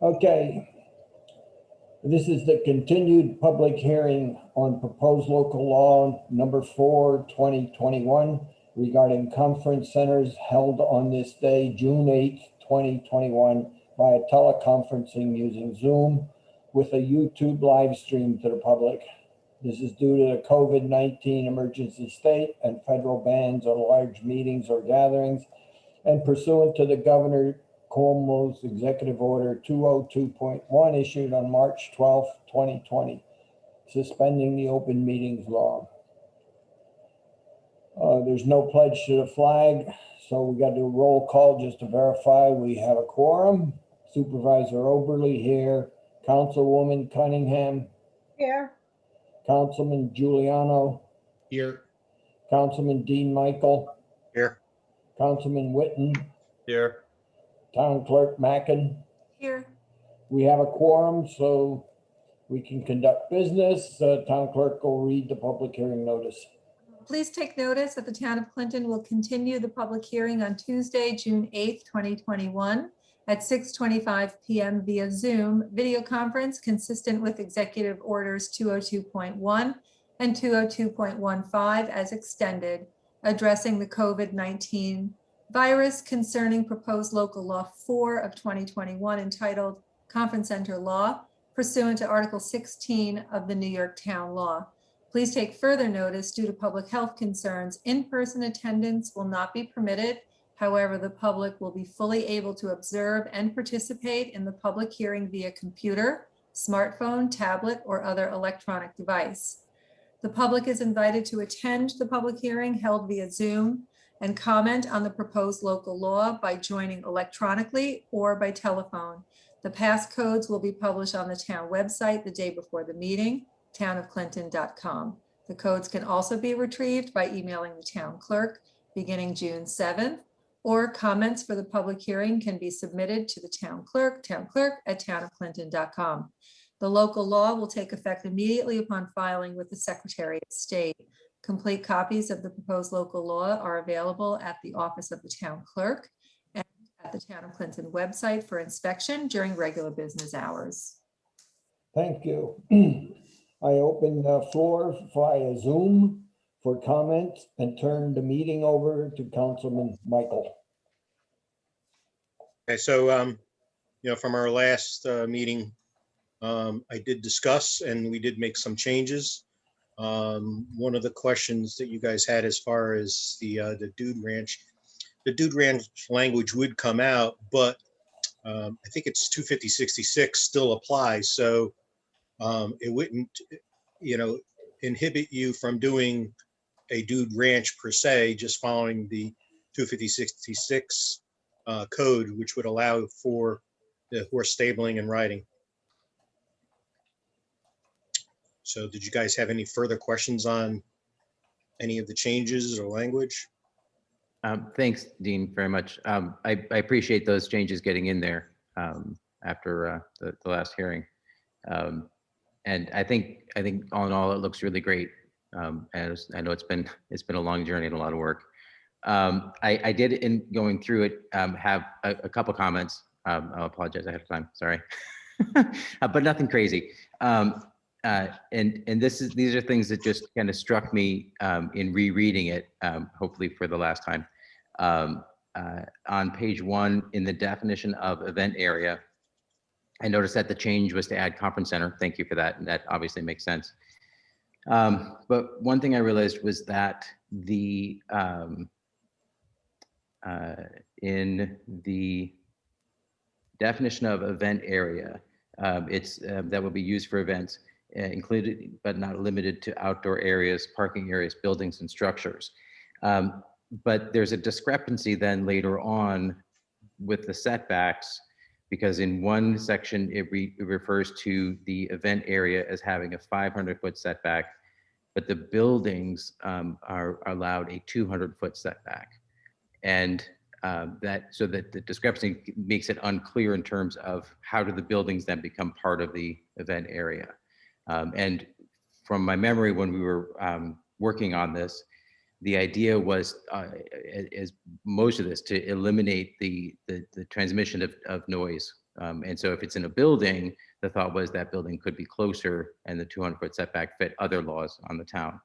Okay, this is the continued public hearing on proposed local law number 4, 2021 regarding conference centers held on this day, June 8th, 2021 via teleconferencing using Zoom with a YouTube live stream to the public. This is due to the COVID-19 emergency state and federal bans on large meetings or gatherings, and pursuant to the Governor Cuomo's Executive Order 202.1 issued on March 12, 2020, suspending the open meetings law. There's no pledge to the flag, so we got to do a roll call just to verify we have a quorum. Supervisor Oberly here, Councilwoman Cunningham. Here. Councilman Giuliano. Here. Councilman Dean Michael. Here. Councilman Witten. Here. Town Clerk Mackin. Here. We have a quorum, so we can conduct business. Town Clerk will read the public hearing notice. Please take notice that the Town of Clinton will continue the public hearing on Tuesday, June 8th, 2021 at 6:25 p.m. via Zoom video conference consistent with Executive Orders 202.1 and 202.15 as extended, addressing the COVID-19 virus concerning proposed local law 4 of 2021 entitled Conference Center Law pursuant to Article 16 of the New York Town Law. Please take further notice due to public health concerns. In-person attendance will not be permitted. However, the public will be fully able to observe and participate in the public hearing via computer, smartphone, tablet, or other electronic device. The public is invited to attend the public hearing held via Zoom and comment on the proposed local law by joining electronically or by telephone. The passcodes will be published on the town website the day before the meeting, townofclinton.com. The codes can also be retrieved by emailing the town clerk beginning June 7th, or comments for the public hearing can be submitted to the town clerk at townofclinton.com. The local law will take effect immediately upon filing with the Secretary of State. Complete copies of the proposed local law are available at the office of the town clerk and at the Town of Clinton website for inspection during regular business hours. Thank you. I open the floor via Zoom for comments and turn the meeting over to Councilman Michael. Okay, so from our last meeting, I did discuss and we did make some changes. One of the questions that you guys had as far as the Dude Ranch language would come out, but I think it's 250-66 still applies, so it wouldn't, inhibit you from doing a Dude Ranch per se, just following the 250-66 code, which would allow for the horse stabling and riding. So did you guys have any further questions on any of the changes or language? Thanks, Dean, very much. I appreciate those changes getting in there after the last hearing. And I think all in all, it looks really great. As I know it's been a long journey and a lot of work. I did, in going through it, have a couple comments. I'll apologize ahead of time, sorry. But nothing crazy. And these are things that just kind of struck me in rereading it, hopefully for the last time. On page 1 in the definition of event area, I noticed that the change was to add conference center. Thank you for that. And that obviously makes sense. But one thing I realized was that in the definition of event area, it's that will be used for events, included but not limited to outdoor areas, parking areas, buildings, and structures. But there's a discrepancy then later on with the setbacks, because in one section it refers to the event area as having a 500-foot setback, but the buildings are allowed a 200-foot setback. And so that the discrepancy makes it unclear in terms of how do the buildings then become part of the event area. And from my memory, when we were working on this, the idea was, as most of this, to eliminate the transmission of noise And so if it's in a building, the thought was that building could be closer and the 200-foot setback fit other laws on the town.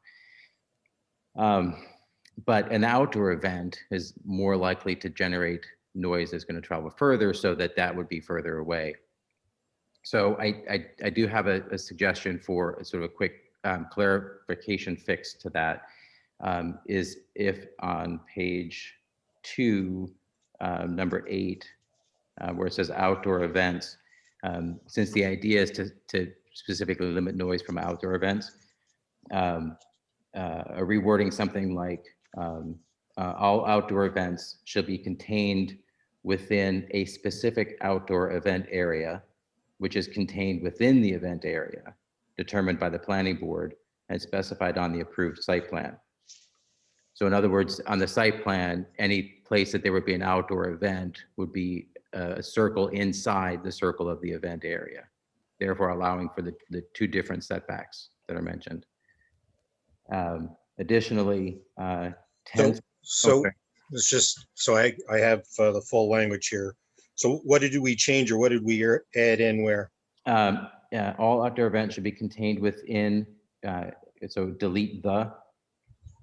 But an outdoor event is more likely to generate noise that's going to travel further, so that would be further away. So I do have a suggestion for a sort of a quick clarification fix to that. Is if on page 2, number 8, where it says outdoor events, since the idea is to specifically limit noise from outdoor events, rewording something like all outdoor events shall be contained within a specific outdoor event area, which is contained within the event area, determined by the planning board and specified on the approved site plan. So in other words, on the site plan, any place that there would be an outdoor event would be a circle inside the circle of the event area, therefore allowing for the 2 different setbacks that are mentioned. Additionally, So okay. it's just, so I have the full language here. So what did we change, or what did we add in where? All outdoor events should be contained within, so delete the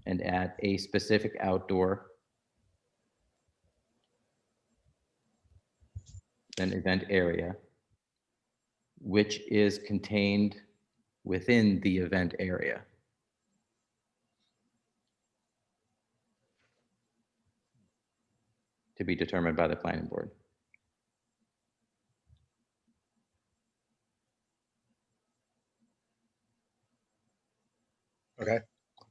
and add a specific outdoor, then event area, which is contained within the event area. To be determined by the planning board. Okay.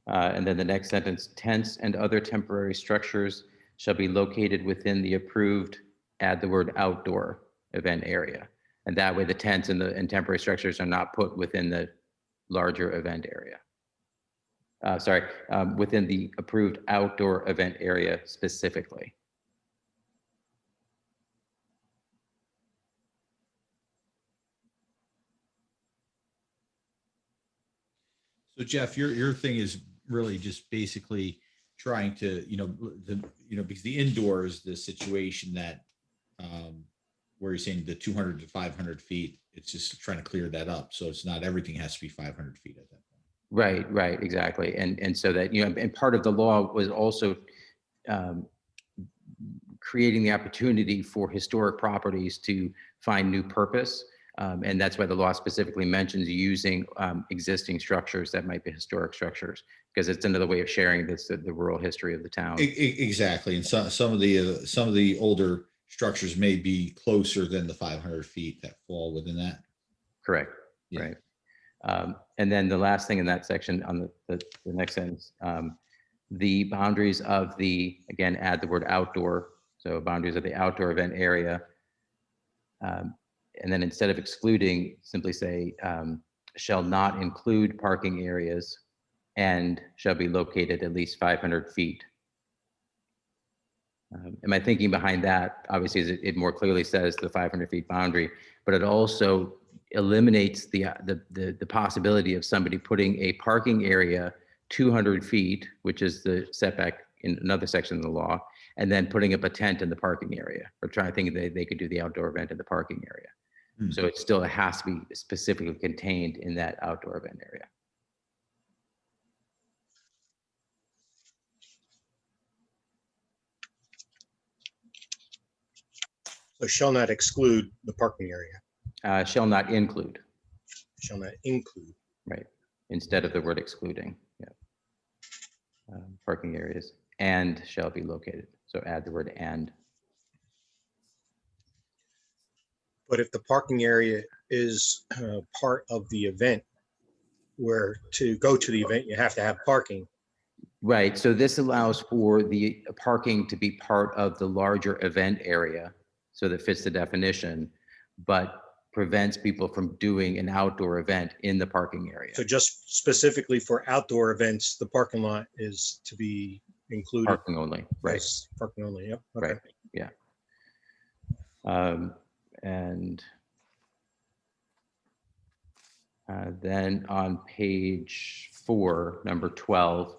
And then the next sentence, tents and other temporary structures shall be located within the approved, add the word outdoor event area. And that way the tents and temporary structures are not put within the larger event area. Within the approved outdoor event area specifically. So Jeff, your thing is really just basically trying to, because the indoors, the situation that where you're saying the 200 to 500 feet, it's just trying to clear that up. So it's not everything has to be 500 feet at that point. Right, exactly. And so that, and part of the law was also creating the opportunity for historic properties to find new purpose. And that's why the law specifically mentions using existing structures that might be historic structures, because it's another way of sharing the rural history of the town. Exactly. And some of the older structures may be closer than the 500 feet that fall within that. Correct. Yeah. Right. And then the last thing in that section on the next sentence, the boundaries of the, again, add the word outdoor. So boundaries of the outdoor event area. And then instead of excluding, simply say, shall not include parking areas and shall be located at least 500 feet. And my thinking behind that, obviously, is it more clearly says the 500 feet boundary, but it also eliminates the possibility of somebody putting a parking area 200 feet, which is the setback in another section of the law, and then putting up a tent in the parking area, or trying to think they could do the outdoor event in the parking area. So it still has to be specifically contained in that outdoor event area. So shall not exclude the parking area. Shall not include. Shall not include. Right. Instead of the word excluding. Yeah. Parking areas and shall be located. So add the word and. But if the parking area is part of the event, where to go to the event, you have to have parking. Right. So this allows for the parking to be part of the larger event area, so that fits the definition, but prevents people from doing an outdoor event in the parking area. So just specifically for outdoor events, the parking lot is to be included. Parking only. Right. Yes, parking only. Yep. Okay. Right. Yeah. And then on page 4, number 12,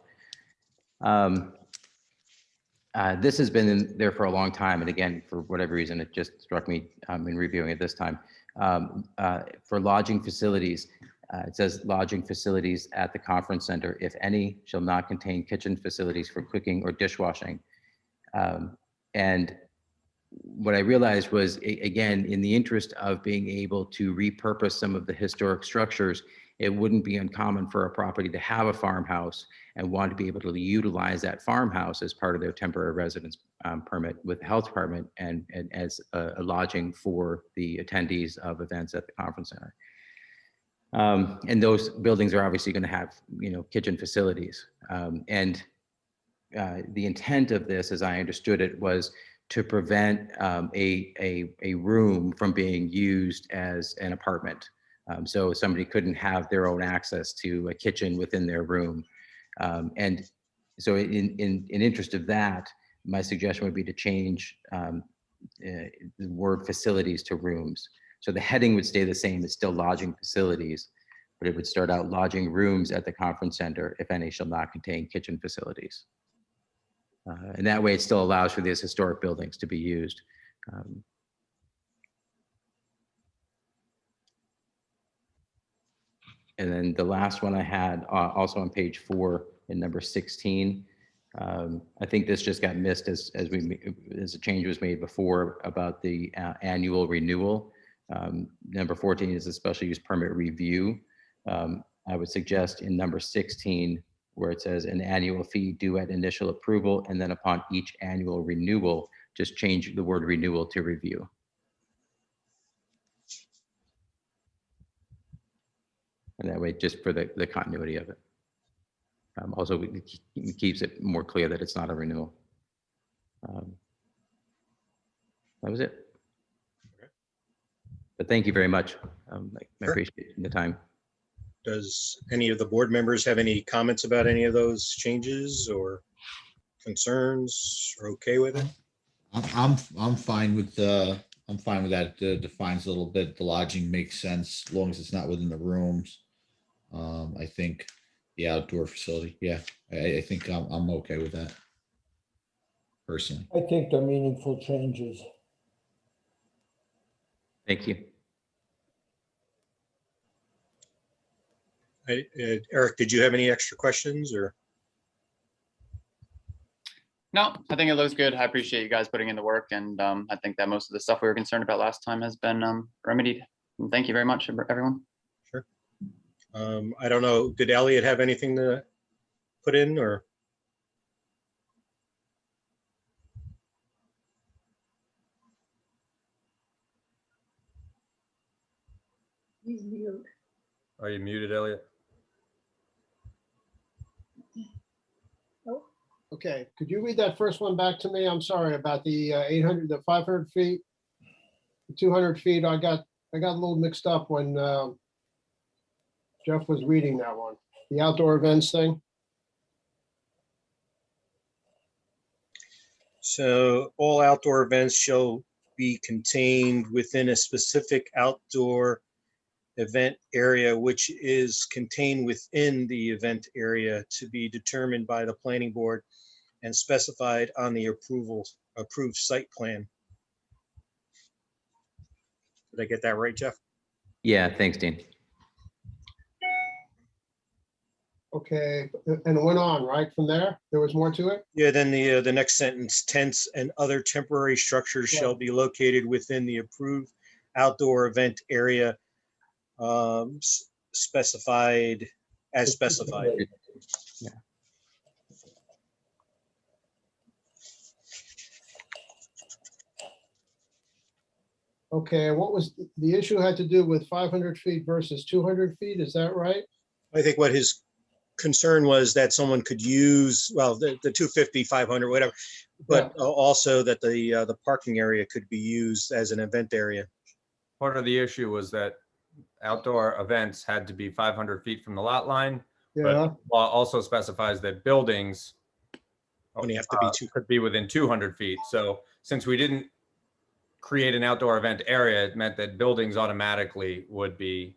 This has been in there for a long time, and again, for whatever reason, it just struck me in reviewing it this time. For lodging facilities, it says lodging facilities at the conference center, if any, shall not contain kitchen facilities for cooking or dishwashing. And what I realized was, again, in the interest of being able to repurpose some of the historic structures, it wouldn't be uncommon for a property to have a farmhouse and want to be able to utilize that farmhouse as part of their temporary residence permit with the health department and as a lodging for the attendees of events at the conference center. And those buildings are obviously going to have, kitchen facilities. The intent of this, as I understood it, was to prevent a room from being used as an apartment. So somebody couldn't have their own access to a kitchen within their room. And so in interest of that, my suggestion would be to change the word facilities to rooms. So the heading would stay the same, it's still lodging facilities, but it would start out lodging rooms at the conference center, if any, shall not contain kitchen facilities. And that way it still allows for these historic buildings to be used. And then the last one I had also on page 4 in number 16. I think this just got missed as a change was made before about the annual renewal. Number 14 is a special use permit review. I would suggest in number 16, where it says an annual fee due at initial approval, and then upon each annual renewal, just change the word renewal to review. And that way, just for the continuity of it. Also, it keeps it more clear that it's not a renewal. That was it. Okay. But thank you very much. I Sure. appreciate the time. Does any of the board members have any comments about any of those changes or concerns, or okay with it? I'm fine with I'm fine with that. It defines a little bit. The lodging makes sense as long as it's not within the rooms. I think the outdoor facility, yeah, I think I'm okay with that personally. I think they're meaningful changes. Thank you. Eric, did you have any extra questions or? No, I think it looks good. I appreciate you guys putting in the work, and I think that most of the stuff we were concerned about last time has been remedied. And thank you very much, everyone. Sure. I don't know, did Elliot have anything to put in or? Are you muted, Elliot? Okay, could you read that first one back to me? I'm sorry about the 800, the 500 feet, the 200 feet. I got a little mixed up when Jeff was reading that one. The outdoor events thing. So all outdoor events shall be contained within a specific outdoor event area, which is contained within the event area to be determined by the planning board and specified on the approved site plan. Did I get that right, Jeff? Yeah, thanks, Dean. Okay, and it went on, right? From there, there was more to it? Yeah, then the next sentence, tents and other temporary structures shall be located within the approved outdoor event area specified as specified. Yeah. Okay, what was, the issue had to do with 500 feet versus 200 feet, is that right? I think what his concern was that someone could use, well, the 250, 500, whatever, but also that the parking area could be used as an event area. Part of the issue was that outdoor events had to be 500 feet from the lot line, Yeah, but law also specifies that buildings Only have to be could be within 200 feet. So since we didn't create an outdoor event area, it meant that buildings automatically would be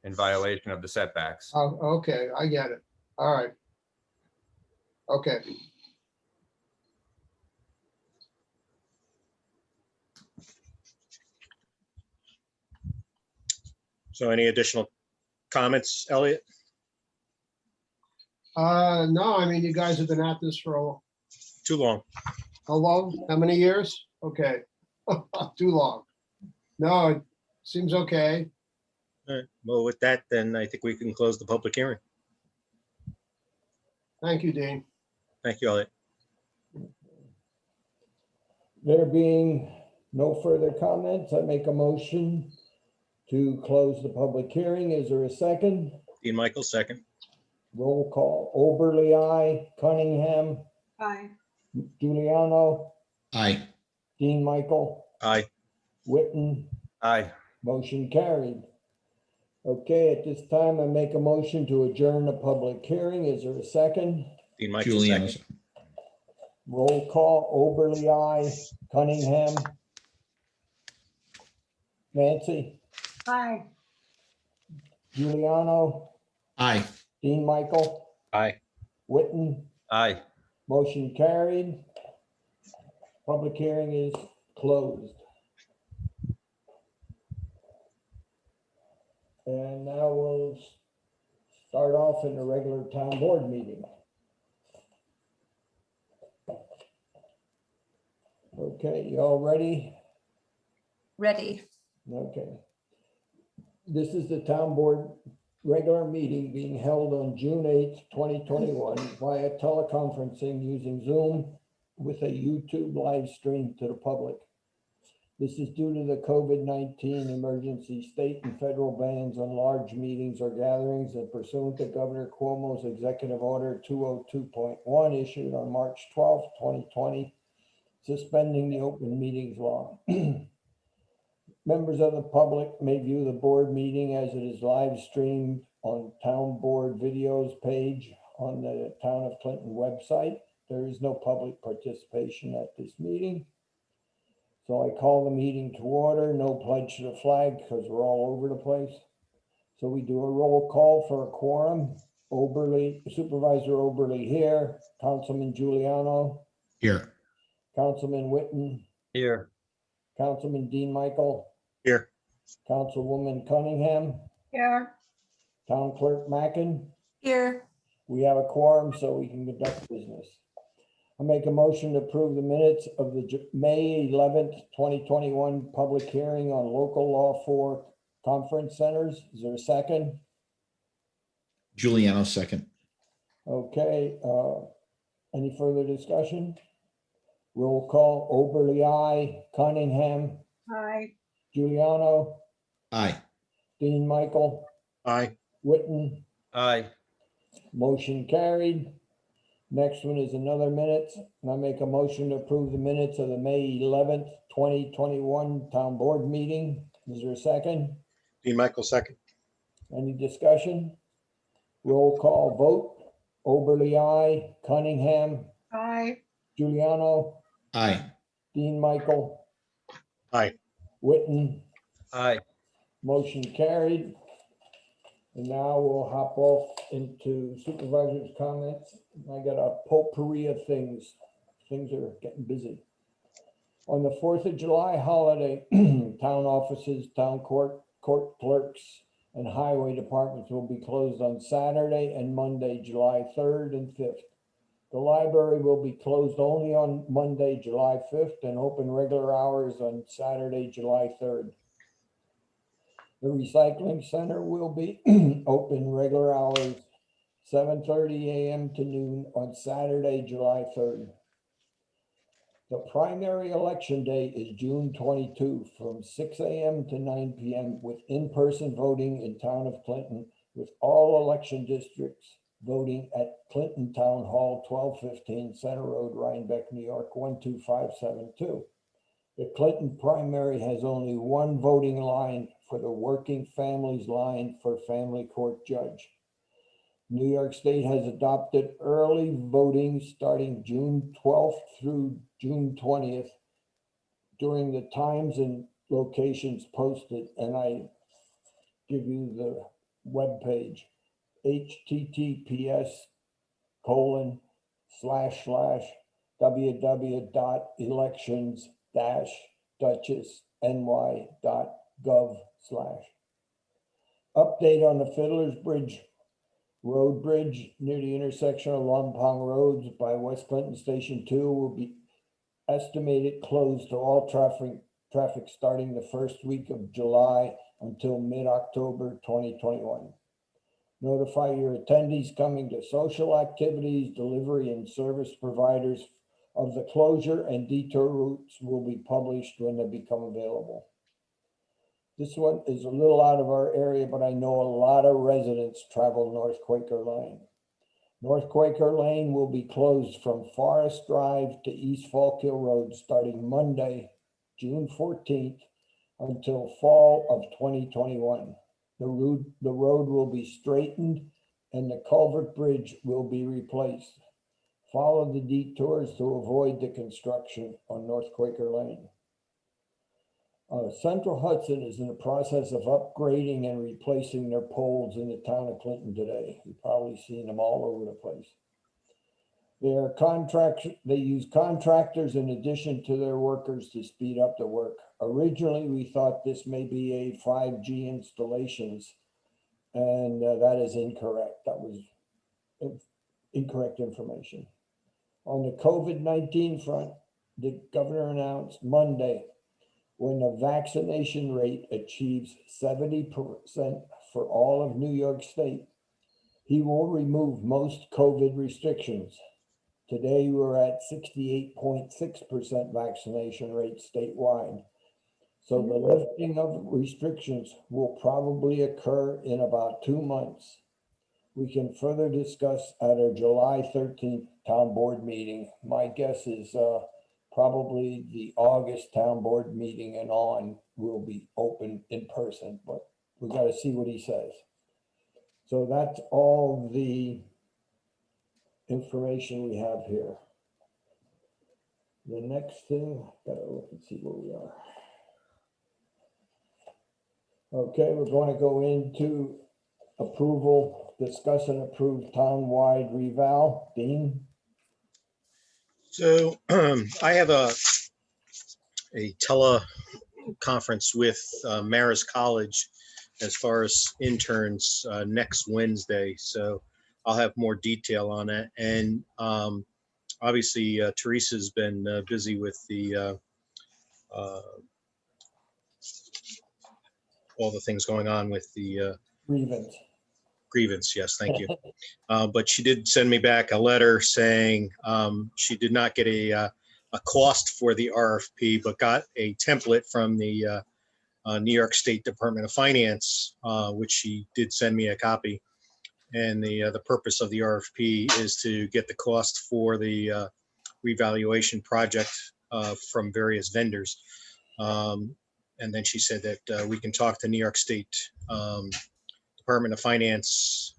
in violation of the setbacks. oh, okay, I get it. All right. Okay, So any additional comments, Elliot? No, I mean, you guys have been at this for Too long. how long? How many years? Okay. Too long. No, it seems okay. All right. Well, with that, then I think we can close the public hearing. Thank you, Dean. Thank you, Elliot. There being no further comments, I make a motion to close the public hearing. Is there a second? Dean Michael, second. Roll call. Oberly, aye. Cunningham, Aye. Giuliano, Aye. Dean Michael, Aye. Witten, Aye. motion carried. Okay, at this time, I make a motion to adjourn the public hearing. Is there a second? Dean Michael, Juliano. second. Roll call. Oberly, aye. Cunningham. Nancy, Aye. Giuliano, Aye. Dean Michael, Aye. Witten, Aye. motion carried. Public hearing is closed. And now we'll start off in the regular town board meeting. Okay, you all ready? Ready. Okay. This is the town board regular meeting being held on June 8th, 2021 via teleconferencing using Zoom with a YouTube live stream to the public. This is due to the COVID-19 emergency. State and federal bans on large meetings or gatherings and pursuant to Governor Cuomo's Executive Order 202.1 issued on March 12th, 2020, suspending the open meetings law. Members of the public may view the board meeting as it is live streamed on Town Board Videos page on the Town of Clinton website. There is no public participation at this meeting. So I call the meeting to order. No pledge to the flag because we're all over the place. So we do a roll call for a quorum. Oberly, Supervisor Oberly here, Councilman Giuliano, Here. Councilman Witten, Here. Councilman Dean Michael, Here. Councilwoman Cunningham, Here. Town Clerk Mackin. Here. We have a quorum, so we can conduct business. I make a motion to approve the minutes of the May 11th, 2021 public hearing on local law 4 conference centers. Is there a second? Juliano, second. Okay, any further discussion? Roll call. Oberly, aye. Cunningham, Aye. Giuliano, Aye. Dean Michael, Aye. Witten, Aye. motion carried. Next one is another minutes, and I make a motion to approve the minutes of the May 11th, 2021 town board meeting. Is there a second? Dean Michael, second. Any discussion? Roll call vote. Oberly, aye. Cunningham, Aye. Giuliano, Aye. Dean Michael, Aye. Witten, Aye. motion carried. And now we'll hop off into supervisor's comments. I got a potpourri of things. Things are getting busy. On the 4th of July holiday, town offices, town court clerks, and highway departments will be closed on Saturday and Monday, July 3rd and 5th. The library will be closed only on Monday, July 5th, and open regular hours on Saturday, July 3rd. The recycling center will be open regular hours, 7:30 a.m. to noon on Saturday, July 3rd. The primary election day is June 22 from 6 a.m. to 9 p.m. with in-person voting in town of Clinton, with all election districts voting at Clinton Town Hall, 1215 Center Road, Rhinebeck, New York, 12572. The Clinton primary has only one voting line for the working families line for family court judge. New York State has adopted early voting starting June 12th through June 20th during the times and locations posted. And I give you the webpage, https://www.elections-duchessny.gov/. Update on the Fiddler's Bridge Road Bridge near the intersection of Lompong Roads by West Clinton Station 2 will be estimated closed to all traffic starting the first week of July until mid-October 2021. Notify your attendees coming to social activities, delivery, and service providers of the closure, and detour routes will be published when they become available. This one is a little out of our area, but I know a lot of residents travel North Quaker Lane. North Quaker Lane will be closed from Forest Drive to East Falk Hill Road starting Monday, June 14th until fall of 2021. The road will be straightened and the culvert bridge will be replaced. Follow the detours to avoid the construction on North Quaker Lane. Central Hudson is in the process of upgrading and replacing their poles in the town of Clinton today. You've probably seen them all over the place. They use contractors in addition to their workers to speed up the work. Originally, we thought this may be a 5G installations, and that is incorrect. That was incorrect information. On the COVID-19 front, the governor announced Monday, when the vaccination rate achieves 70% for all of New York State, he will remove most COVID restrictions. Today, we're at 68.6% vaccination rate statewide. So the lifting of restrictions will probably occur in about 2 months. We can further discuss at our July 13th town board meeting. My guess is probably the August town board meeting and on will be open in person, but we got to see what he says. So that's all the information we have here. The next thing, gotta look and see where we are. Okay, we're going to go into approval, discuss and approve town-wide reval. Dean? So I have a teleconference with Marist College as far as interns next Wednesday. So I'll have more detail on that. And obviously, Teresa's been busy with the all the things going on with the grievance. Yes, thank you. But she did send me back a letter saying she did not get a cost for the RFP, but got a template from the New York State Department of Finance, which she did send me a copy. And the purpose of the RFP is to get the cost for the revaluation project from various vendors. And then she said that we can talk to New York State Department of Finance,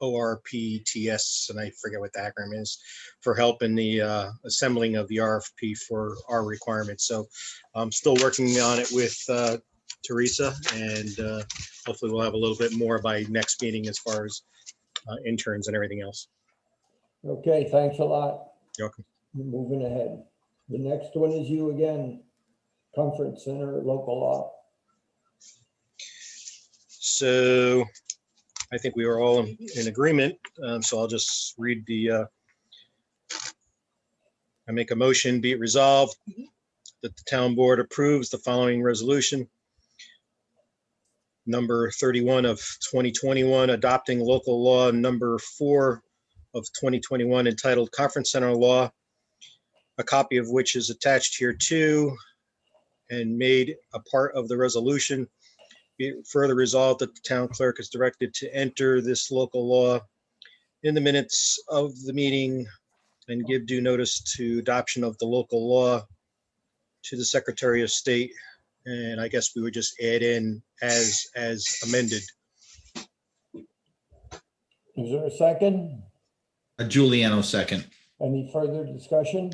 ORPTS, and I forget what the acronym is, for help in the assembling of the RFP for our requirements. So I'm still working on it with Teresa, and hopefully we'll have a little bit more by next meeting as far as interns and everything else. Okay, thanks a lot. You're welcome. Moving ahead. The next one is you again, Conference Center, local law. So I think we are all in agreement. So I'll just read I make a motion, be it resolved that the town board approves the following resolution. Number 31 of 2021, adopting local law number 4 of 2021 entitled Conference Center Law, a copy of which is attached here too and made a part of the resolution. Be it further resolved that the town clerk is directed to enter this local law in the minutes of the meeting and give due notice to adoption of the local law to the Secretary of State. And I guess we would just add in as amended. Is there a second? A Giuliano second. Any further discussion?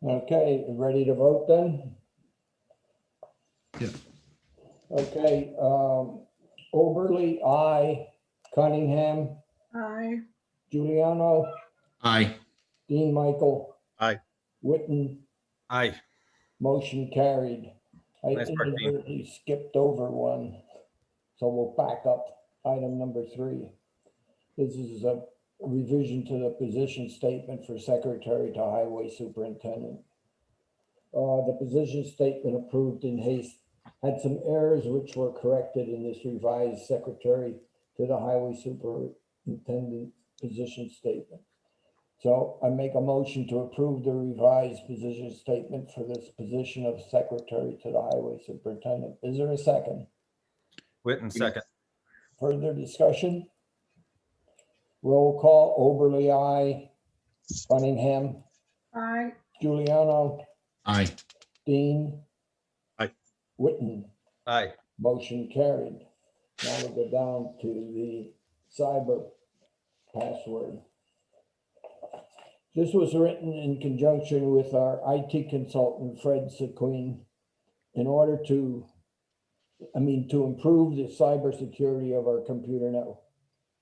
Okay, ready to vote then? Yeah. Okay, Oberly, aye. Cunningham, Aye. Giuliano, Aye. Dean Michael. Aye. Witten, Aye. Motion carried. I Nice work, Dean. inadvertently skipped over one. So we'll back up item number 3. This is a revision to the position statement for secretary to highway superintendent. The position statement approved in haste had some errors which were corrected in this revised secretary to the highway superintendent position statement. So I make a motion to approve the revised position statement for this position of secretary to the highway superintendent. Is there a second? Witten, second. Further discussion? Roll call, Oberly, aye. Cunningham, Aye. Giuliano, Aye. Dean. Aye. Witten, Aye. motion carried. Now we go down to the cyber password. This was written in conjunction with our IT consultant, Fred Sequin, in order to improve the cybersecurity of our computer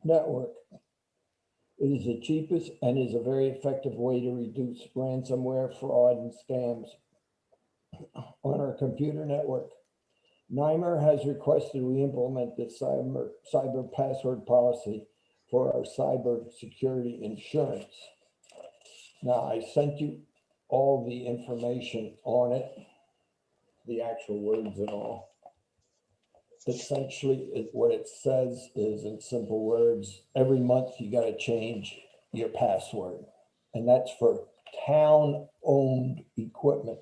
network. It is the cheapest and is a very effective way to reduce ransomware, fraud, and scams on our computer network. NYMER has requested we implement this cyber password policy for our cyber security insurance. Now, I sent you all the information on it, the actual words and all. Essentially, what it says is, in simple words, every month you got to change your password. And that's for town-owned equipment.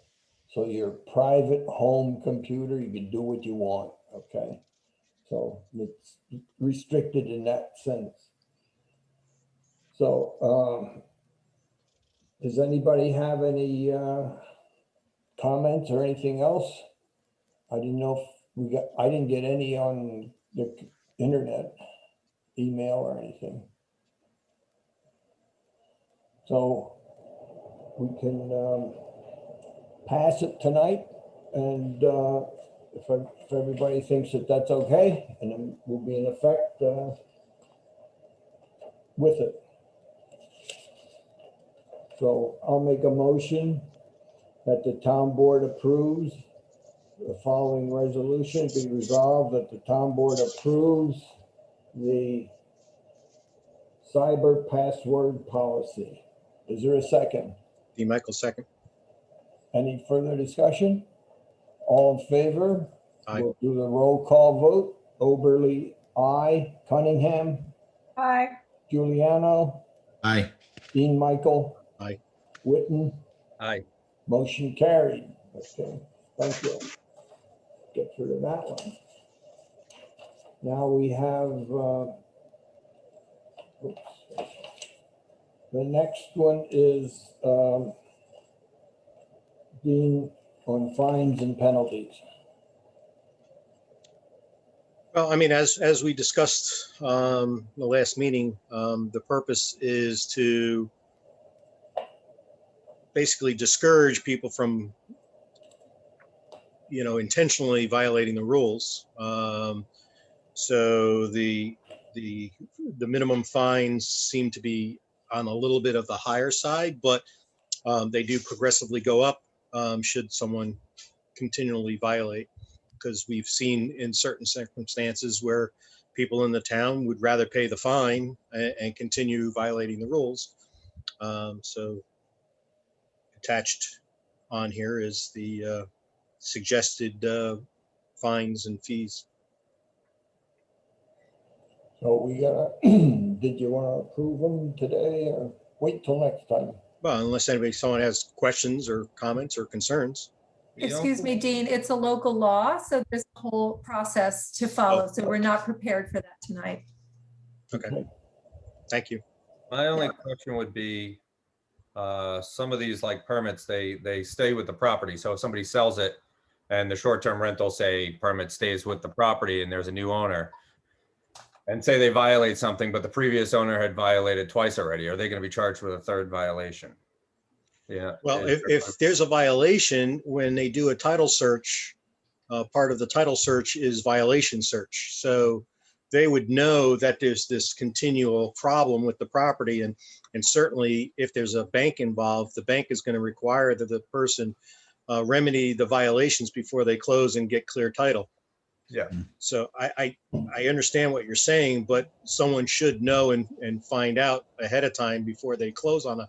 So your private home computer, you can do what you want, okay? So it's restricted in that sense. So does anybody have any comments or anything else? I didn't know if I didn't get any on the internet, email or anything. So we can pass it tonight, and if everybody thinks that that's okay, and then we'll be in effect with it. So I'll make a motion that the town board approves the following resolution. Be resolved that the town board approves the cyber password policy. Is there a second? D. Michael, second. Any further discussion? All in favor? Aye. We'll do the roll call vote. Oberly, aye. Cunningham, Aye. Giuliano, Aye. Dean Michael. Aye. Witten, Aye. motion carried. Okay, thank you. Get rid of that one. Now we have, the next one is Dean on fines and penalties. Well, I mean, as we discussed the last meeting, the purpose is to basically discourage people from, intentionally violating the rules. So the minimum fines seem to be on a little bit of the higher side, but they do progressively go up should someone continually violate. Because we've seen in certain circumstances where people in the town would rather pay the fine and continue violating the rules. So attached on here is the suggested fines and fees. So we gotta, did you want to approve them today or wait till next time? Well, unless someone has questions or comments or concerns. Excuse me, Dean, it's a local law, so there's a whole process to follow, so we're not prepared for that tonight. Okay, thank you. My only question would be, some of these like permits, they stay with the property. So if somebody sells it and the short-term rental, say permit stays with the property and there's a new owner, and say they violate something, but the previous owner had violated twice already, are they going to be charged with a third violation? Yeah. Well, if there's a violation, when they do a title search, part of the title search is violation search. So they would know that there's this continual problem with the property. And certainly if there's a bank involved, the bank is going to require that the person remedy the violations before they close and get clear title. Yeah. So I understand what you're saying, but someone should know and find out ahead of time before they close on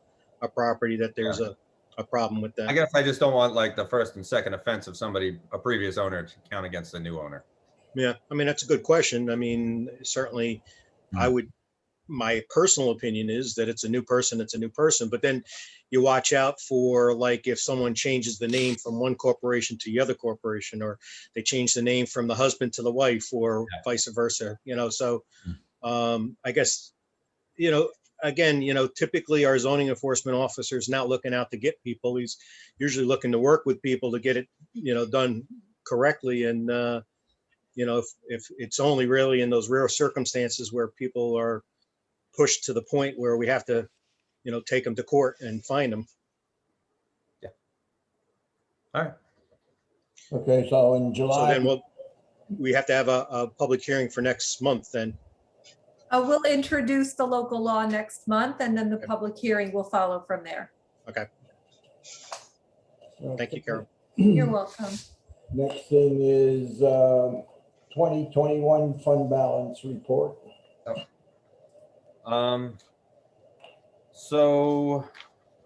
a property that there's a problem with I that. guess I just don't want like the first and second offense of somebody, a previous owner, to count against the new owner. Yeah, I mean, that's a good question. I mean, certainly I would, my personal opinion is that it's a new person, but then you watch out for, like, if someone changes the name from one corporation to the other corporation, or they change the name from the husband to the wife, or vice versa, so I guess, again, typically our zoning enforcement officer is not looking out to get people. He's usually looking to work with people to get it, done correctly. And, if it's only really in those rare circumstances where people are pushed to the point where we have to, take them to court and fine them. All right. Okay, so in So July, then we have to have a public hearing for next month then. We'll introduce the local law next month, and then the public hearing will follow from there. Thank you, Carol. You're welcome. Next thing is 2021 fund balance report. So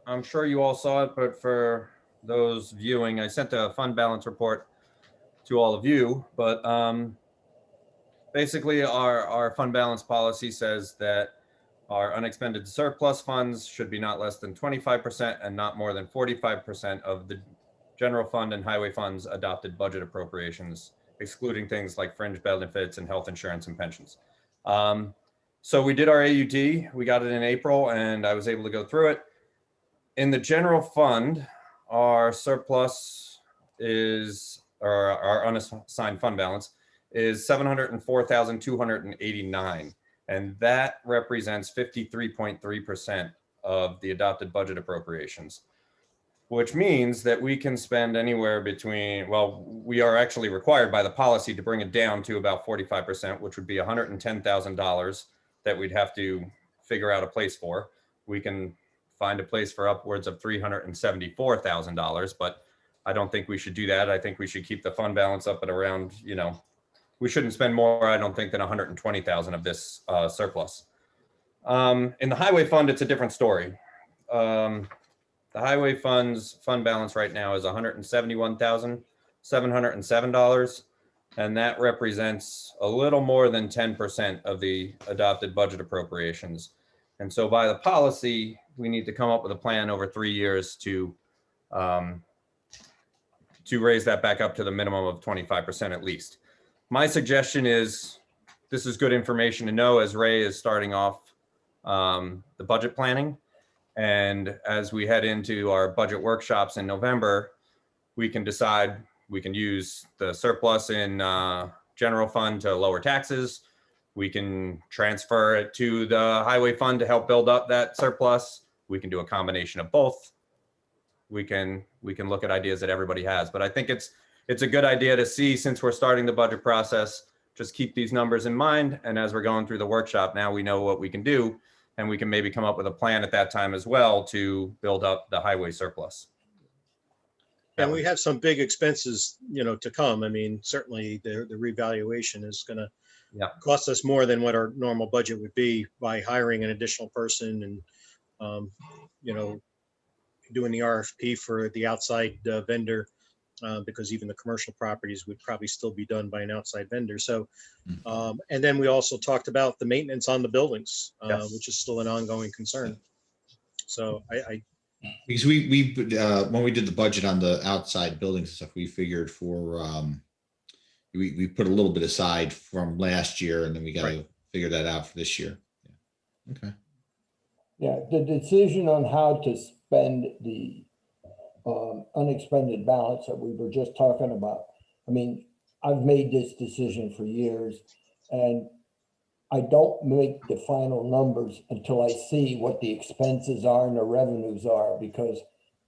I'm sure you all saw it, but for those viewing, I sent a fund balance report to all of you, but basically our fund balance policy says that our unexpended surplus funds should be not less than 25% and not more than 45% of the general fund and highway funds adopted budget appropriations, excluding things like fringe benefits and health insurance and pensions. So we did our AUD, we got it in April, and I was able to go through it. In the general fund, our surplus is, or our unassigned fund balance is 704,289. And that represents 53.3% of the adopted budget appropriations, which means that we can spend anywhere between, well, we are actually required by the policy to bring it down to about 45%, which would be $110,000 that we'd have to figure out a place for. We can find a place for upwards of $374,000, but I don't think we should do that. I think we should keep the fund balance up at around, we shouldn't spend more, I don't think, than 120,000 of this surplus. In the highway fund, it's a different story. The highway fund's fund balance right now is $171,707. And that represents a little more than 10% of the adopted budget appropriations. And so by the policy, we need to come up with a plan over 3 years to raise that back up to the minimum of 25% at least. My suggestion is, this is good information to know as Ray is starting off the budget planning. And as we head into our budget workshops in November, we can decide we can use the surplus in general fund to lower taxes. We can transfer it to the highway fund to help build up that surplus. We can do a combination of both. We can look at ideas that everybody has, but I think it's a good idea to see, since we're starting the budget process, just keep these numbers in mind. And as we're going through the workshop, now we know what we can do, and we can maybe come up with a plan at that time as well to build up the highway surplus. And we have some big expenses, to come. I mean, certainly the revaluation is going to cost us more than what our normal budget would be by hiring an additional person and, doing the RFP for the outside vendor, because even the commercial properties would probably still be done by an outside vendor. So, and then we also talked about the maintenance on the buildings, which is still an ongoing concern. So Because we when we did the budget on the outside buildings and stuff, we figured for we put a little bit aside from last year, and then we got to figure that out for this year. Yeah. Okay. Yeah, the decision on how to spend the unexpended balance that we were just talking about. I mean, I've made this decision for years, and I don't make the final numbers until I see what the expenses are and the revenues are, because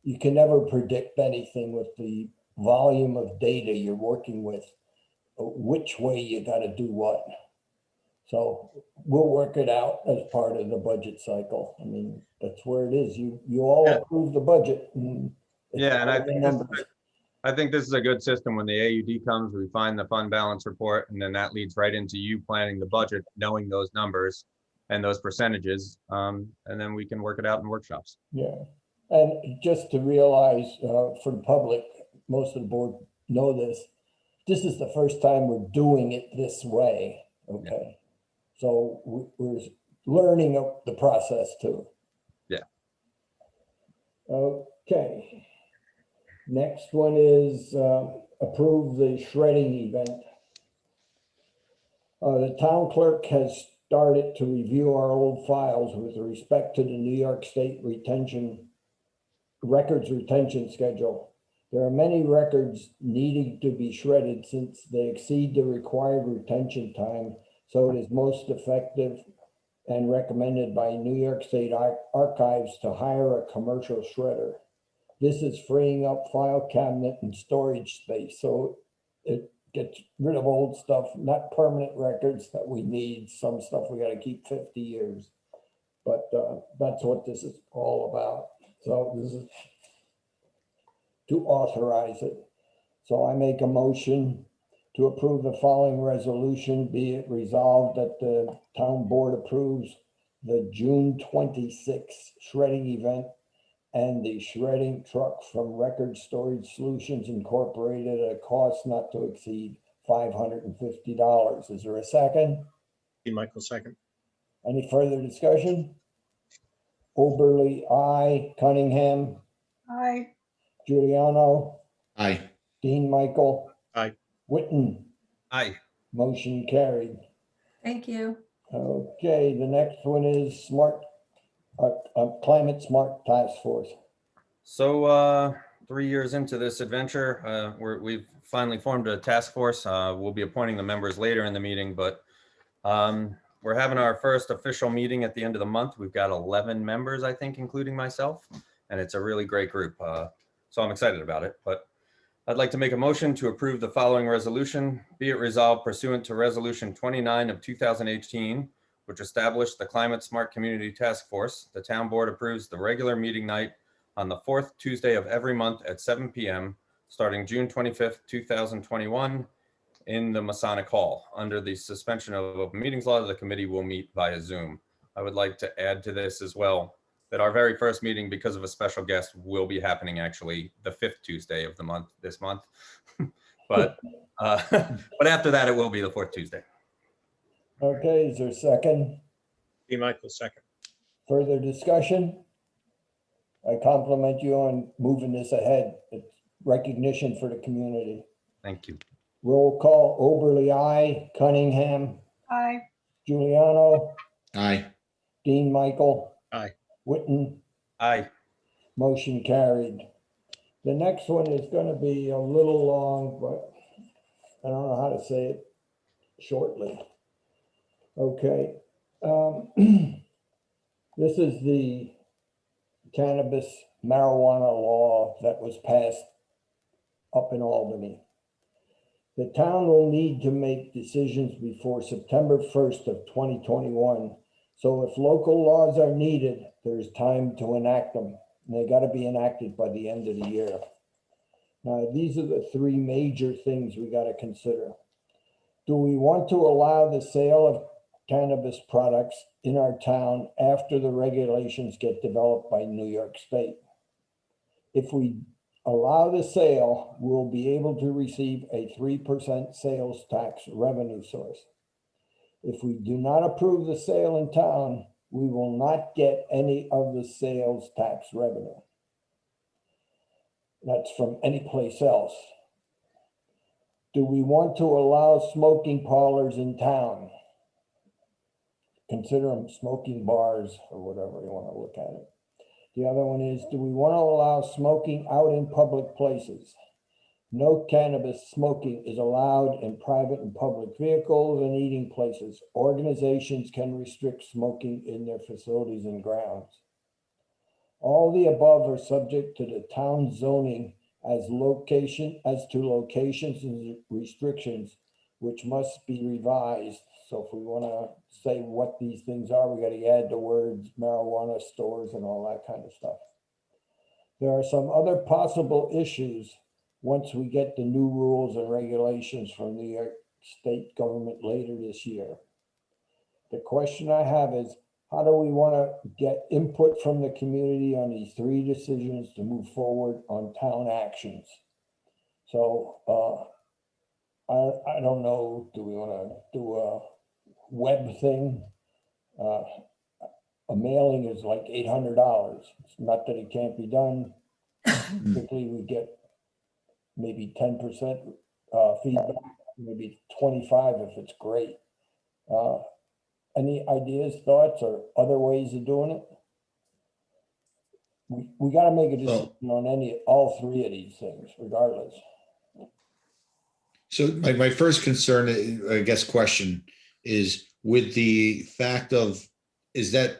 you can never predict anything with the volume of data you're working with, which way you got to do what. So we'll work it out as part of the budget cycle. I mean, that's where it is. You all approve the budget. And Yeah, and I think I think this is a good system. When the AUD comes, we find the fund balance report, and then that leads right into you planning the budget, knowing those numbers and those percentages. And then we can work it out in workshops. Yeah, and just to realize for the public, most of the board know this. This is the first time we're doing it this way, okay? So we're learning of the process too. Yeah. Okay. Next one is approve the shredding event. The town clerk has started to review our old files with respect to the New York State records retention schedule. There are many records needing to be shredded since they exceed the required retention time, so it is most effective and recommended by New York State Archives to hire a commercial shredder. This is freeing up file cabinet and storage space, so it gets rid of old stuff, not permanent records that we need. Some stuff we gotta keep 50 years. But that's what this is all about. So this is to authorize it. So I make a motion to approve the following resolution, be it resolved that the town board approves the June 26th shredding event and the shredding truck from Record Storage Solutions Incorporated at a cost not to exceed $550. Is there a second? Dean Michael, second. Any further discussion? Oberly, aye. Cunningham, Aye. Giuliano, Aye. Dean Michael. Aye. Witten, Aye. motion carried. Thank you. Okay, the next one is Climate Smart Task Force. So 3 years into this adventure, we've finally formed a task force. We'll be appointing the members later in the meeting, but we're having our first official meeting at the end of the month. We've got 11 members, I think, including myself, and it's a really great group. So I'm excited about it, but I'd like to make a motion to approve the following resolution. Be it resolved pursuant to Resolution 29 of 2018, which established the Climate Smart Community Task Force. The town board approves the regular meeting night on the fourth Tuesday of every month at 7 p.m. starting June 25th, 2021 in the Masonic Hall. Under the suspension of open meetings law, the committee will meet via Zoom. I would like to add to this as well that our very first meeting, because of a special guest, will be happening actually the 5th Tuesday of the month, this month. but after that, it will be the 4th Tuesday. Okay, is there a second? Dean Michael, second. Further discussion? I compliment you on moving this ahead. It's recognition for the community. Thank you. Roll call, Oberly, aye. Cunningham, Aye. Giuliano, Aye. Dean Michael. Aye. Witten, Aye. motion carried. The next one is gonna be a little long, but I don't know how to say it shortly. Okay. This is the cannabis marijuana law that was passed up in Albany. The town will need to make decisions before September 1st of 2021. So if local laws are needed, there's time to enact them. And they got to be enacted by the end of the year. Now, these are the three major things we got to consider. Do we want to allow the sale of cannabis products in our town after the regulations get developed by New York State? If we allow the sale, we'll be able to receive a 3% sales tax revenue source. If we do not approve the sale in town, we will not get any of the sales tax revenue. That's from any place else. Do we want to allow smoking parlors in town? Consider them smoking bars or whatever you want to look at it. The other one is, do we want to allow smoking out in public places? No cannabis smoking is allowed in private and public vehicles and eating places. Organizations can restrict smoking in their facilities and grounds. All the above are subject to the town zoning as to locations and restrictions, which must be revised. So if we want to say what these things are, we got to add the words marijuana stores and all that kind of stuff. There are some other possible issues once we get the new rules and regulations from the state government later this year. The question I have is, how do we want to get input from the community on these three decisions to move forward on town actions? So I don't know, do we want to do a web thing? A mailing is like $800. It's not that it can't be done. Typically, we get maybe 10% feedback, maybe 25 if it's great. Any ideas, thoughts, or other ways of doing it? We got to make a decision on all three of these things, regardless. So my first concern, I guess, question is with the fact of, is that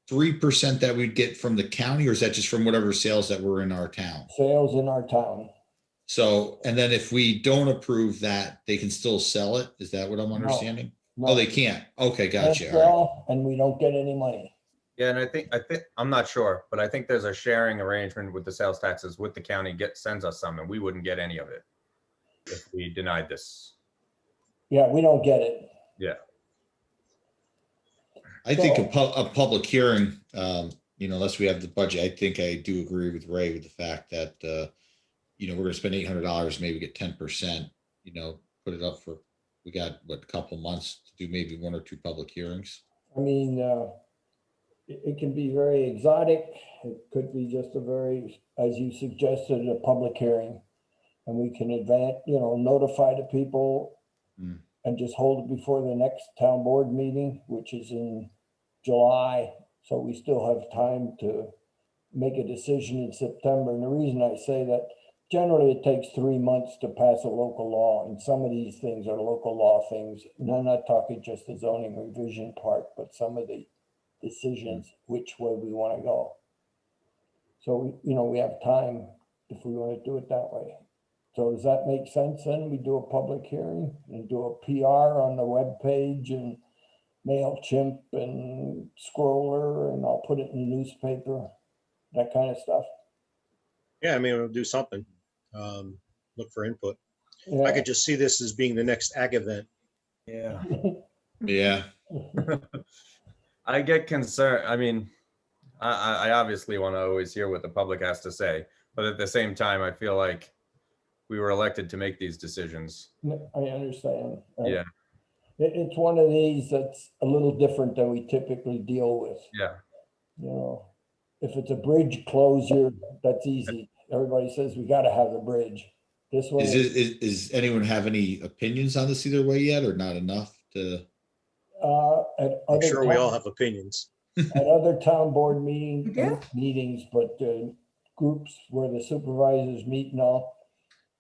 3% that we'd get from the county, or is that just from whatever sales that were in our town? Sales in our town. So, and then if we don't approve that, they can still sell it? Is that what I'm understanding? No. Oh, they can't. Okay, gotcha. Can't All right. sell, and we don't get any money. Yeah, and I think, I'm not sure, but I think there's a sharing arrangement with the sales taxes with the county sends us some, and we wouldn't get any of it if we denied this. Yeah, we don't get it. Yeah. I think a public hearing, unless we have the budget, I think I do agree with Ray with the fact that, we're going to spend $800, maybe get 10%, put it up for, we got a couple months to do maybe one or two public hearings. I mean, it can be very exotic. It could be just a very, as you suggested, a public hearing. And we can notify the people and just hold it before the next town board meeting, which is in July. So we still have time to make a decision in September. And the reason I say that, generally it takes 3 months to pass a local law. And some of these things are local law things. And I'm not talking just the zoning revision part, but some of the decisions, which way we want to go. So, we have time if we want to do it that way. So does that make sense then? We do a public hearing and do a PR on the webpage and MailChimp and Scroller, and I'll put it in the newspaper, that kind of stuff. Yeah, I mean, we'll do something. Look for input. Yeah. I could just see this as being the next ag event. Yeah. Yeah. I get concerned. I mean, I obviously want to always hear what the public has to say, but at the same time, I feel like we were elected to make these decisions. I understand. Yeah. It's one of these that's a little different than we typically deal with. Yeah. If it's a bridge closure, that's easy. Everybody says we got to have the bridge. This one Is anyone have any opinions on this either way yet, or not enough to? I'm sure we all have opinions. At other town board meetings, but groups where the supervisors meet and all,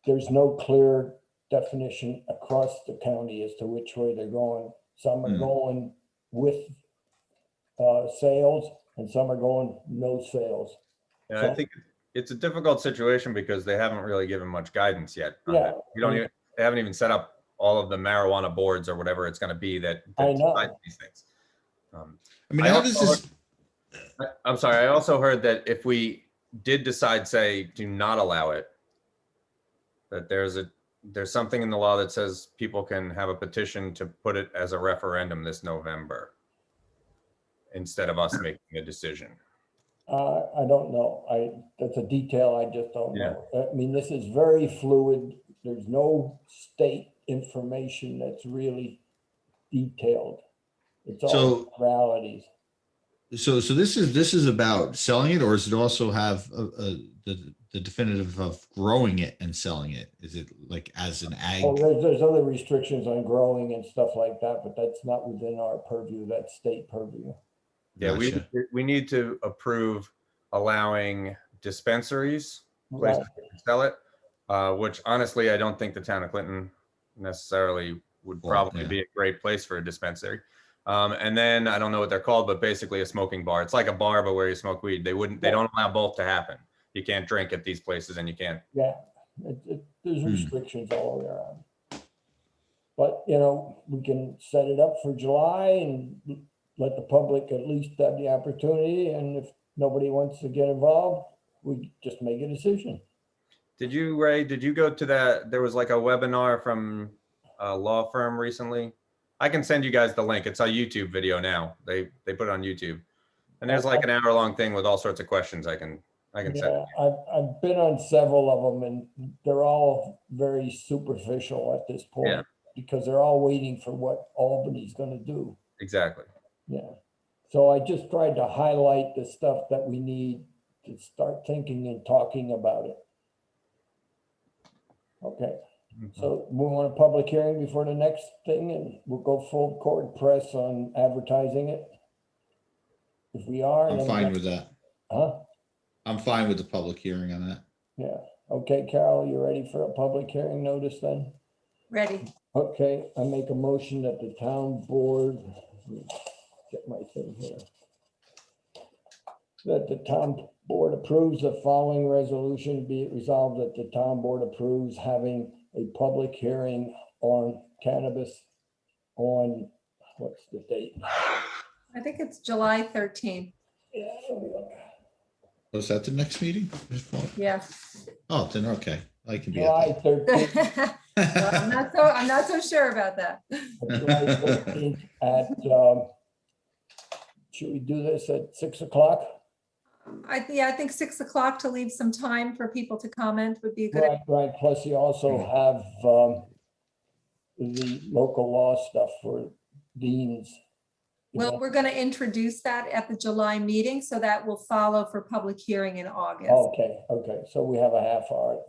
there's no clear definition across the county as to which way they're going. Some are going with sales, and some are going no sales. Yeah, I think it's a difficult situation because they haven't really given much guidance yet. Yeah. They haven't even set up all of the marijuana boards or whatever it's going to be that I know. decide these things. I mean, how does this? I'm sorry. I also heard that if we did decide, say, to not allow it, that there's something in the law that says people can have a petition to put it as a referendum this November instead of us making a decision. I don't know. That's a detail I just don't Yeah. know. I mean, this is very fluid. There's no state information that's really detailed. It's all realities. So this is about selling it, or does it also have the definitive of growing it and selling it? Is it like as an ag? Oh, there's other restrictions on growing and stuff like that, but that's not within our purview. That's state purview. Yeah, Gotcha. we need to approve allowing dispensaries Right. places to sell it, which honestly, I don't think the town of Clinton necessarily would Well, probably yeah. be a great place for a dispensary. And then I don't know what they're called, but basically a smoking bar. It's like a bar, but where you smoke weed. They don't allow both to happen. You can't drink at these places and you can't. Yeah, there's restrictions all around. But, we can set it up for July and let the public at least have the opportunity. And if nobody wants to get involved, we just make a decision. Did you, Ray, did you go to that? There was like a webinar from a law firm recently. I can send you guys the link. It's a YouTube video now. They put it on YouTube. And there's like an hour-long thing with all sorts of questions I can send. Yeah, I've been on several of them and they're all very superficial at this point. Yeah. Because they're all waiting for what Albany's gonna do. Exactly. Yeah. So I just tried to highlight the stuff that we need to start thinking and talking about it. Okay, so we want a public hearing before the next thing and we'll go full court press on advertising it. If we are. I'm then fine with that. Huh? I'm fine with the public hearing on that. Yeah. Okay, Carol, you ready for a public hearing notice then? Ready. Okay, I make a motion that the town board, let me get my thing here. That the town board approves the following resolution, be it resolved that the town board approves having a public hearing on cannabis on, what's the date? I think it's July 13th. Yeah, let me look. Was that the next meeting? Yes. Oh, then, okay. I can be at July that. 13th. I'm not so sure about that. July 13th at, should we do this at 6 o'clock? I think 6 o'clock to leave some time for people to comment would be a good. Right, right. Plus you also have the local law stuff for deans. Well, we're going to introduce that at the July meeting, so that will follow for public hearing in August. Okay, okay. So we have a half hour.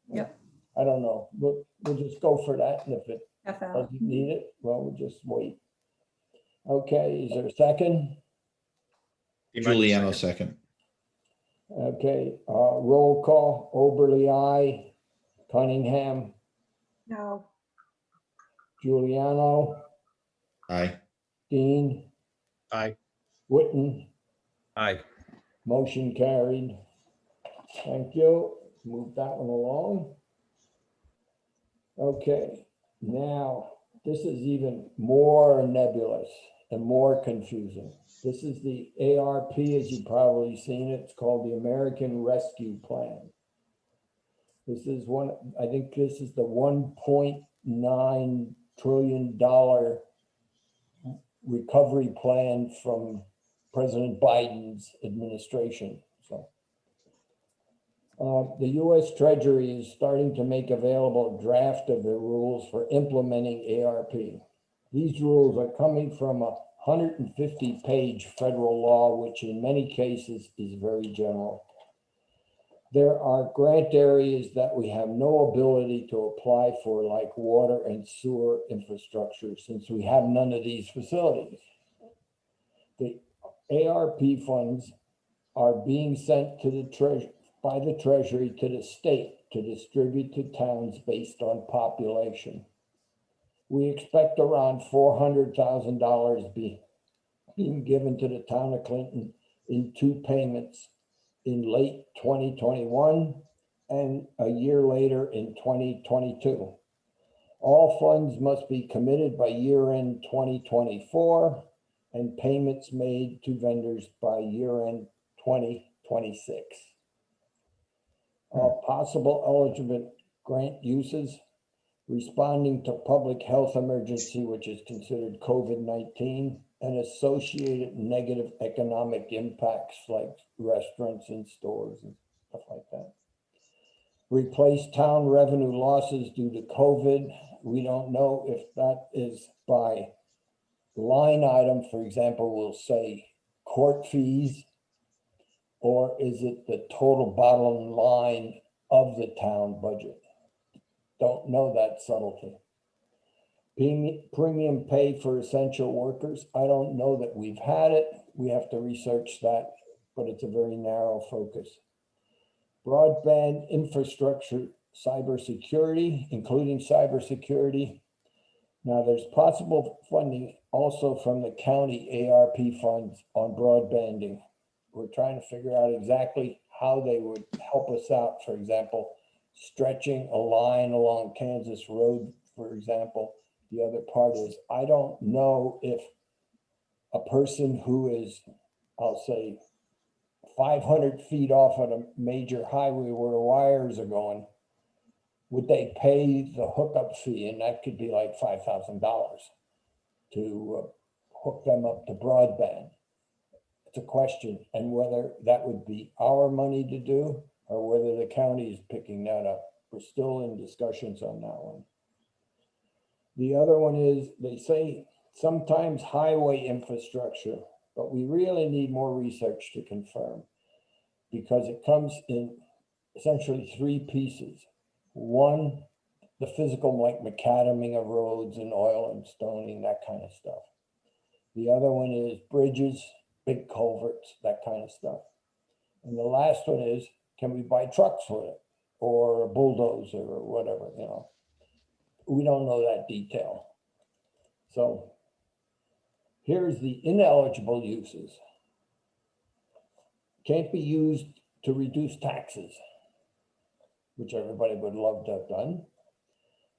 Yep. I don't know. We'll just go for that. And if it Half hour. doesn't need it, well, we'll just wait. Okay, is there a second? Giuliano second. Okay, roll call. Oberly, aye. Cunningham, No. Giuliano, Aye. Dean, Aye. Witten, Aye. motion carried. Thank you. Move that one along. Okay, now, this is even more nebulous and more confusing. This is the ARP, as you've probably seen it. It's called the American Rescue Plan. This is one, I think this is the $1.9 trillion recovery plan from President Biden's administration. So the US Treasury is starting to make available a draft of the rules for implementing ARP. These rules are coming from a 150-page federal law, which in many cases is very general. There are grant areas that we have no ability to apply for, like water and sewer infrastructure, since we have none of these facilities. The ARP funds are being sent to the treasury by the Treasury to the state to distribute to towns based on population. We expect around $400,000 being given to the town of Clinton in 2 payments in late 2021 and a year later in 2022. All funds must be committed by year-end 2024 and payments made to vendors by year-end 2026. Possible eligible grant uses: responding to public health emergency, which is considered COVID-19, and associated negative economic impacts like restaurants and stores and stuff like that. Replace town revenue losses due to COVID. We don't know if that is by line item. For example, we'll say court fees, or is it the total bottom line of the town budget? Don't know that subtlety. Premium pay for essential workers. I don't know that we've had it. We have to research that, but it's a very narrow focus. Broadband infrastructure, cybersecurity, including cybersecurity. Now there's possible funding also from the county ARP funds on broadbanding. We're trying to figure out exactly how they would help us out. For example, stretching a line along Kansas Road, for example. The other part is, I don't know if a person who is, I'll say, 500 feet off of a major highway where the wires are going, would they pay the hookup fee? And that could be like $5,000 to hook them up to broadband. It's a question, and whether that would be our money to do or whether the county is picking that up. We're still in discussions on that one. The other one is, they say sometimes highway infrastructure, but we really need more research to confirm, because it comes in essentially three pieces. One, the physical, like macadaming of roads and oil and stoning, that kind of stuff. The other one is bridges, big culverts, that kind of stuff. And the last one is, can we buy trucks with it or a bulldozer or whatever, you know? We don't know that detail. So here's the ineligible uses. Can't be used to reduce taxes, which everybody would love to have done.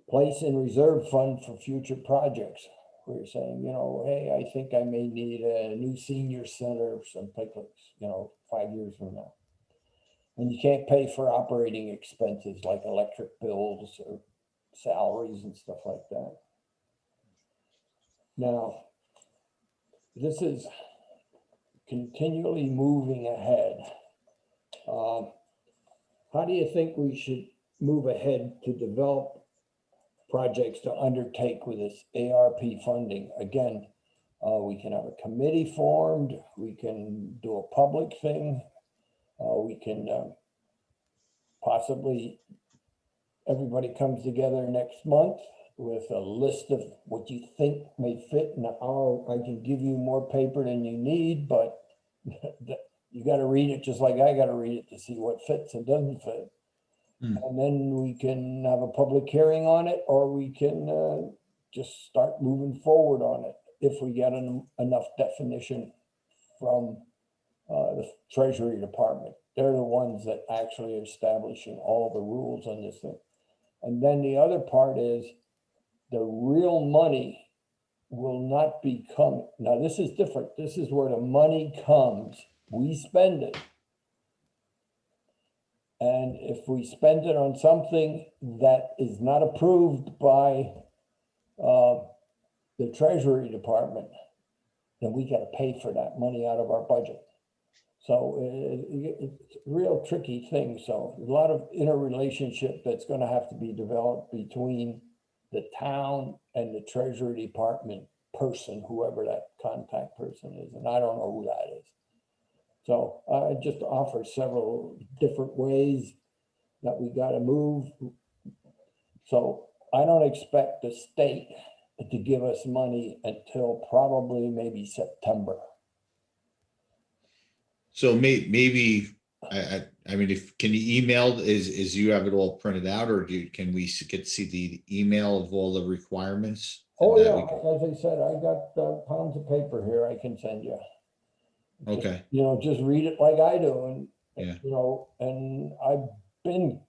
Place in reserve fund for future projects. We're saying, you know, hey, I think I may need a new senior center someplace, you know, 5 years from now. And you can't pay for operating expenses like electric bills or salaries and stuff like that. Now, this is continually moving ahead. How do you think we should move ahead to develop projects to undertake with this ARP funding? Again, we can have a committee formed, we can do a public thing, we can possibly, everybody comes together next month with a list of what you think may fit. Now, I can give you more paper than you need, but you got to read it just like I got to read it to see what fits and doesn't fit. And then we can have a public hearing on it, or we can just start moving forward on it if we get enough definition from the Treasury Department. They're the ones that actually are establishing all the rules on this thing. And then the other part is the real money will not be coming. Now, this is different. This is where the money comes. We spend it. And if we spend it on something that is not approved by the Treasury Department, then we got to pay for that money out of our budget. So it's a real tricky thing. So a lot of interrelationship that's going to have to be developed between the town and the Treasury Department person, whoever that contact person is. And I don't know who that is. So I just offer several different ways that we got to move. So I don't expect the state to give us money until probably maybe September. So maybe, I mean, can you email, is you have it all printed out, or can we get to see the email of all the requirements? Oh, And yeah, that we can- as I said, I got pounds of paper here I can send you. Okay, You know, just read it like I do, and, Yeah. you know, and I've been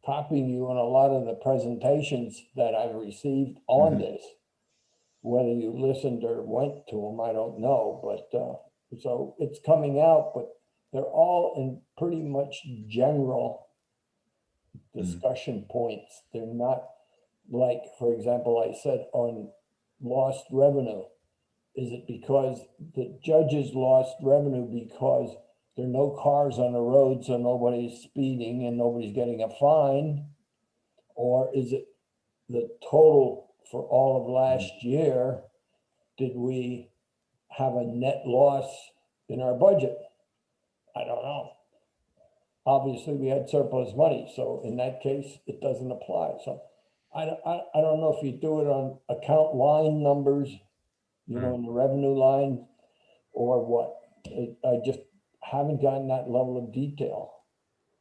copying you on a lot of the presentations that I've received on this. Whether you listened or went to them, I don't know, but so it's coming out, but they're all in pretty much general discussion points. They're not like, for example, I said on lost revenue. Is it because the judges lost revenue because there are no cars on the road, so nobody's speeding and nobody's getting a fine? Or is it the total for all of last year? Did we have a net loss in our budget? I don't know. Obviously, we had surplus money, so in that case, it doesn't apply. So I don't know if you do it on account line numbers, you know, in the revenue line, or what. I just haven't gotten that level of detail.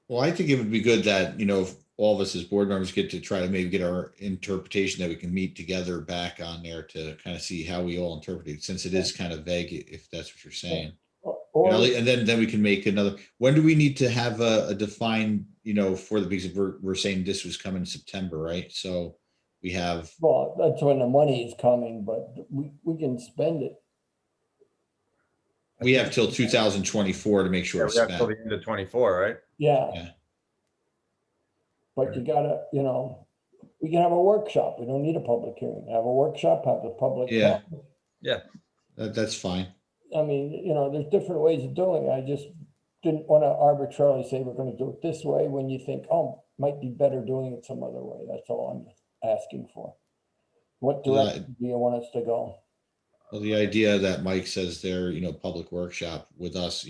well, I think it would be good that, if all of us as board members get to try to maybe get our interpretation, that we can meet together back on there to kind of see how we all interpret it, since it is kind of vague, if that's what you're saying. Or, And then we can make another, when do we need to have a defined, for the, because we're saying this was coming September, right? So we have, well, that's when the money is coming, but we can spend it. we have till 2024 to make Yeah, sure we it's have till spent. the end of 24, right? Yeah. Yeah. But you gotta, you know, we can have a workshop. We don't need a public hearing. Have a workshop, have the public. Yeah. talk. That's fine. I mean, you know, there's different ways of doing it. I just didn't want to arbitrarily say we're going to do it this way when you think, oh, might be better doing it some other way. That's all I'm asking for. What Yeah. direction do you want us to go? Well, the idea that Mike says there, public workshop with us,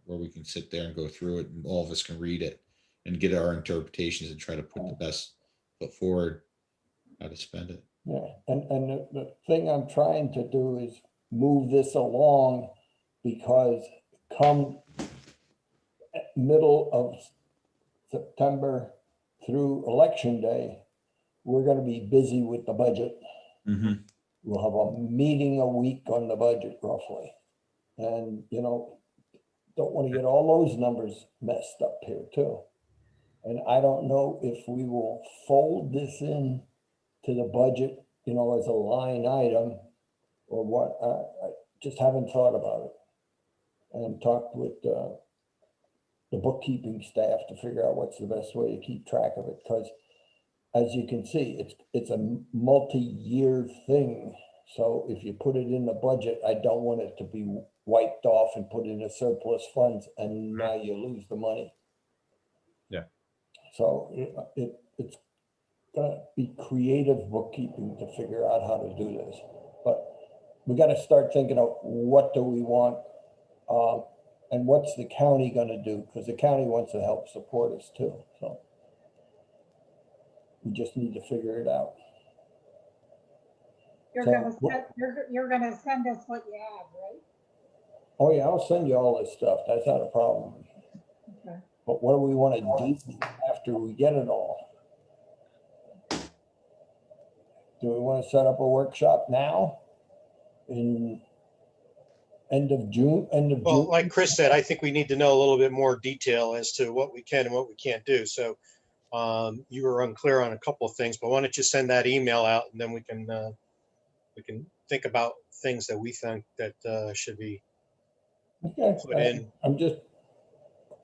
where we can sit there and go through it and all of us can read it and get our interpretations and try to put the best foot forward how to spend it. Yeah, and the thing I'm trying to do is move this along because come middle of September through election day, we're going to be busy with the budget. Mm-hmm. We'll have a meeting a week on the budget roughly. And, you know, don't want to get all those numbers messed up here too. And I don't know if we will fold this in to the budget, you know, as a line item or what. I just haven't thought about it and talked with the bookkeeping staff to figure out what's the best way to keep track of it. Because as you can see, it's a multi-year thing. So if you put it in the budget, I don't want it to be wiped off and put in a surplus funds and now you lose the money. Yeah. So it's gonna be creative bookkeeping to figure out how to do this. But we got to start thinking of what do we want and what's the county gonna do? Because the county wants to help support us too. So we just need to figure it out. You're So, you're gonna send us what you have, right? Oh yeah, I'll send you all this stuff. That's not a problem. Okay. But what do we want to do after we get it all? Do we want to set up a workshop now? In end of June? Well, like Chris said, I think we need to know a little bit more detail as to what we can and what we can't do. So you were unclear on a couple of things, but why don't you send that email out and then we can think about things that we think that should be Okay, put in. I'm just,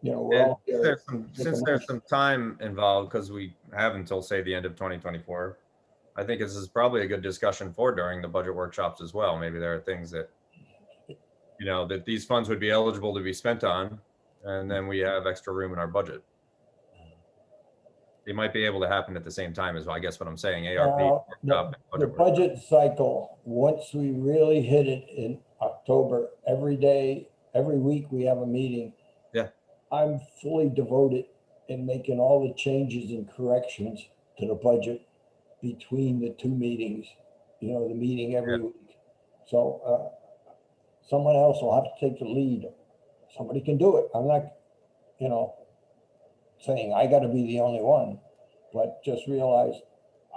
you know, we're And all here. since there's some time involved, because we have until, say, the end of 2024, I think this is probably a good discussion for during the budget workshops as well. Maybe there are things that, that these funds would be eligible to be spent on, and then we have extra room in our budget. They might be able to happen at the same time as well. I guess what I'm saying, ARP. The budget cycle, once we really hit it in October, every day, every week we have a meeting. Yeah. I'm fully devoted in making all the changes and corrections to the budget between the two meetings, the meeting every week. So someone else will have to take the lead. Somebody can do it. I'm not, saying I got to be the only one, but just realize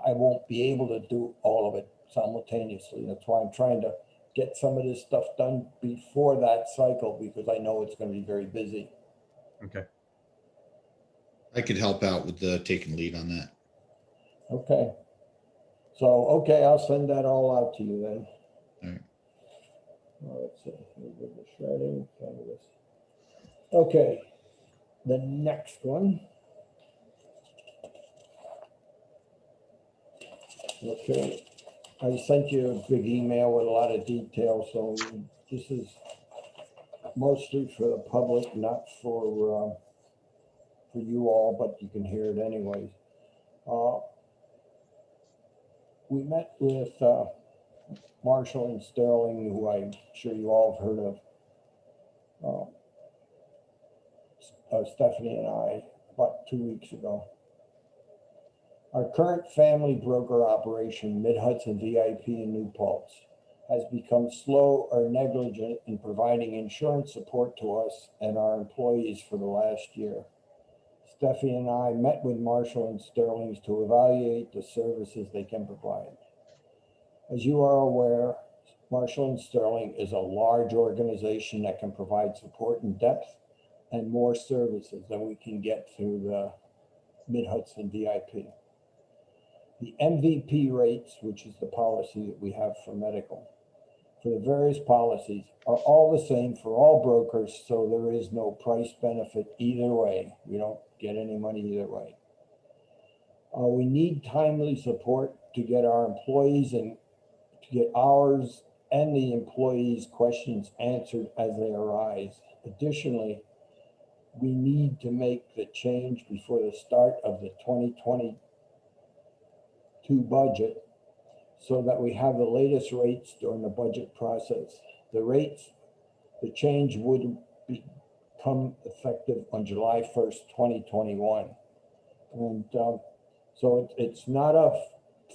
I won't be able to do all of it simultaneously. That's why I'm trying to get some of this stuff done before that cycle, because I know it's going to be very busy. Okay. I could help out with the taking lead on that. Okay. So, okay, I'll send that all out to you then. All right. Let's see. The shredding canvas. Okay. The next one. Okay. I sent you a big email with a lot of details, so this is mostly for the public, not for you all, but you can hear it anyways. We met with Marshall and Sterling, who I'm sure you all have heard of. Stephanie and I, about 2 weeks ago. Our current family broker operation, Mid-Hudson VIP in New Paltz, has become slow or negligent in providing insurance support to us and our employees for the last year. Stephanie and I met with Marshall and Sterling to evaluate the services they can provide. As you are aware, Marshall and Sterling is a large organization that can provide support in depth and more services than we can get through the Mid-Hudson VIP. The MVP rates, which is the policy that we have for medical, for the various policies are all the same for all brokers, so there is no price benefit either way. We don't get any money either way. We need timely support to get our employees and to get ours and the employees' questions answered as they arise. Additionally, we need to make the change before the start of the 2022 budget so that we have the latest rates during the budget process. The change would become effective on July 1st, 2021. And so it's not a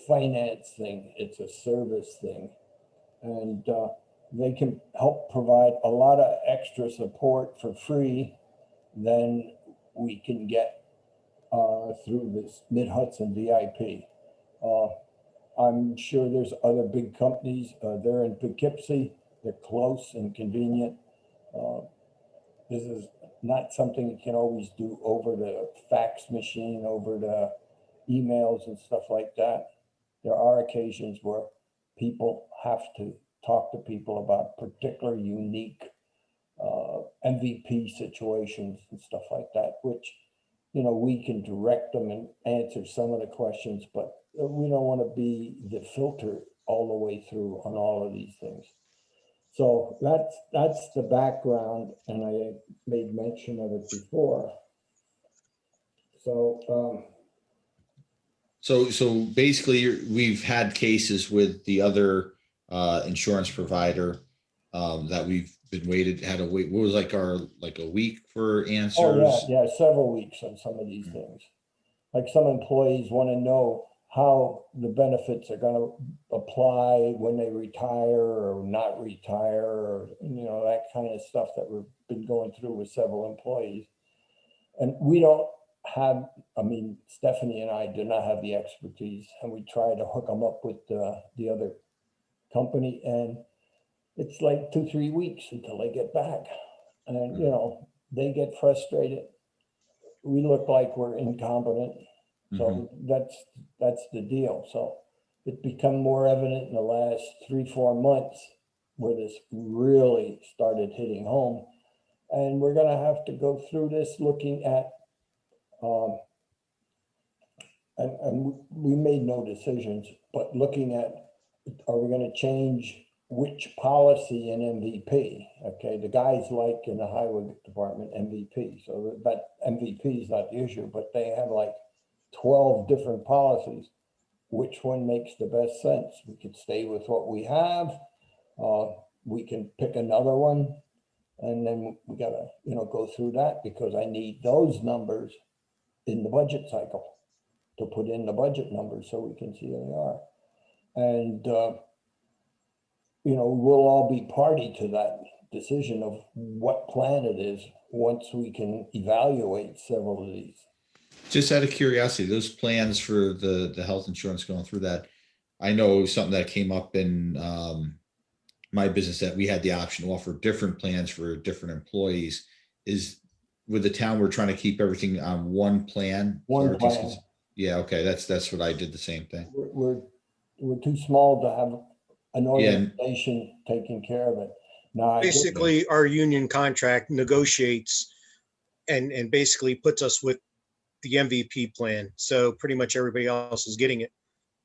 finance thing, it's a service thing. And they can help provide a lot of extra support for free than we can get through this Mid-Hudson VIP. I'm sure there's other big companies. They're in Poughkeepsie. They're close and convenient. This is not something you can always do over the fax machine, over the emails and stuff like that. There are occasions where people have to talk to people about particular unique MVP situations and stuff like that, which, you know, we can direct them and answer some of the questions, but we don't want to be the filter all the way through on all of these things. So that's the background, and I made mention of it before. So So basically, we've had cases with the other insurance provider that we've been had to wait. What was like a week for answers? oh yeah, several weeks on some of these things. Like some employees want to know how the benefits are going to apply when they retire or not retire, or, you know, that kind of stuff that we've been going through with several employees. And we don't have, I mean, Stephanie and I do not have the expertise, and we try to hook them up with the other company, and it's like 2-3 weeks until they get back. And, you know, they get frustrated. We look like we're incompetent. So that's the deal. So it become more evident in the last 3-4 months where this really started hitting home. And we're going to have to go through this looking at, and we made no decisions, but looking at, are we going to change which policy in MVP? Okay, the guys like in the highway department MVP. So that MVP is not the issue, but they have like 12 different policies. Which one makes the best sense? We could stay with what we have. We can pick another one, and then we gotta, you know, go through that, because I need those numbers in the budget cycle to put in the budget numbers so we can see where they are. And you know, we'll all be party to that decision of what plan it is once we can evaluate several of these. Just out of curiosity, those plans for the health insurance, going through that, I know something that came up in my business, that we had the option to offer different plans for different employees. Is with the town, we're trying to keep everything on one plan? One plan. Yeah, okay, that's what I did, the same thing. We're too small to have an organization taking care of it. Now, Basically, our union contract negotiates and basically puts us with the MVP plan. So pretty much everybody else is getting it,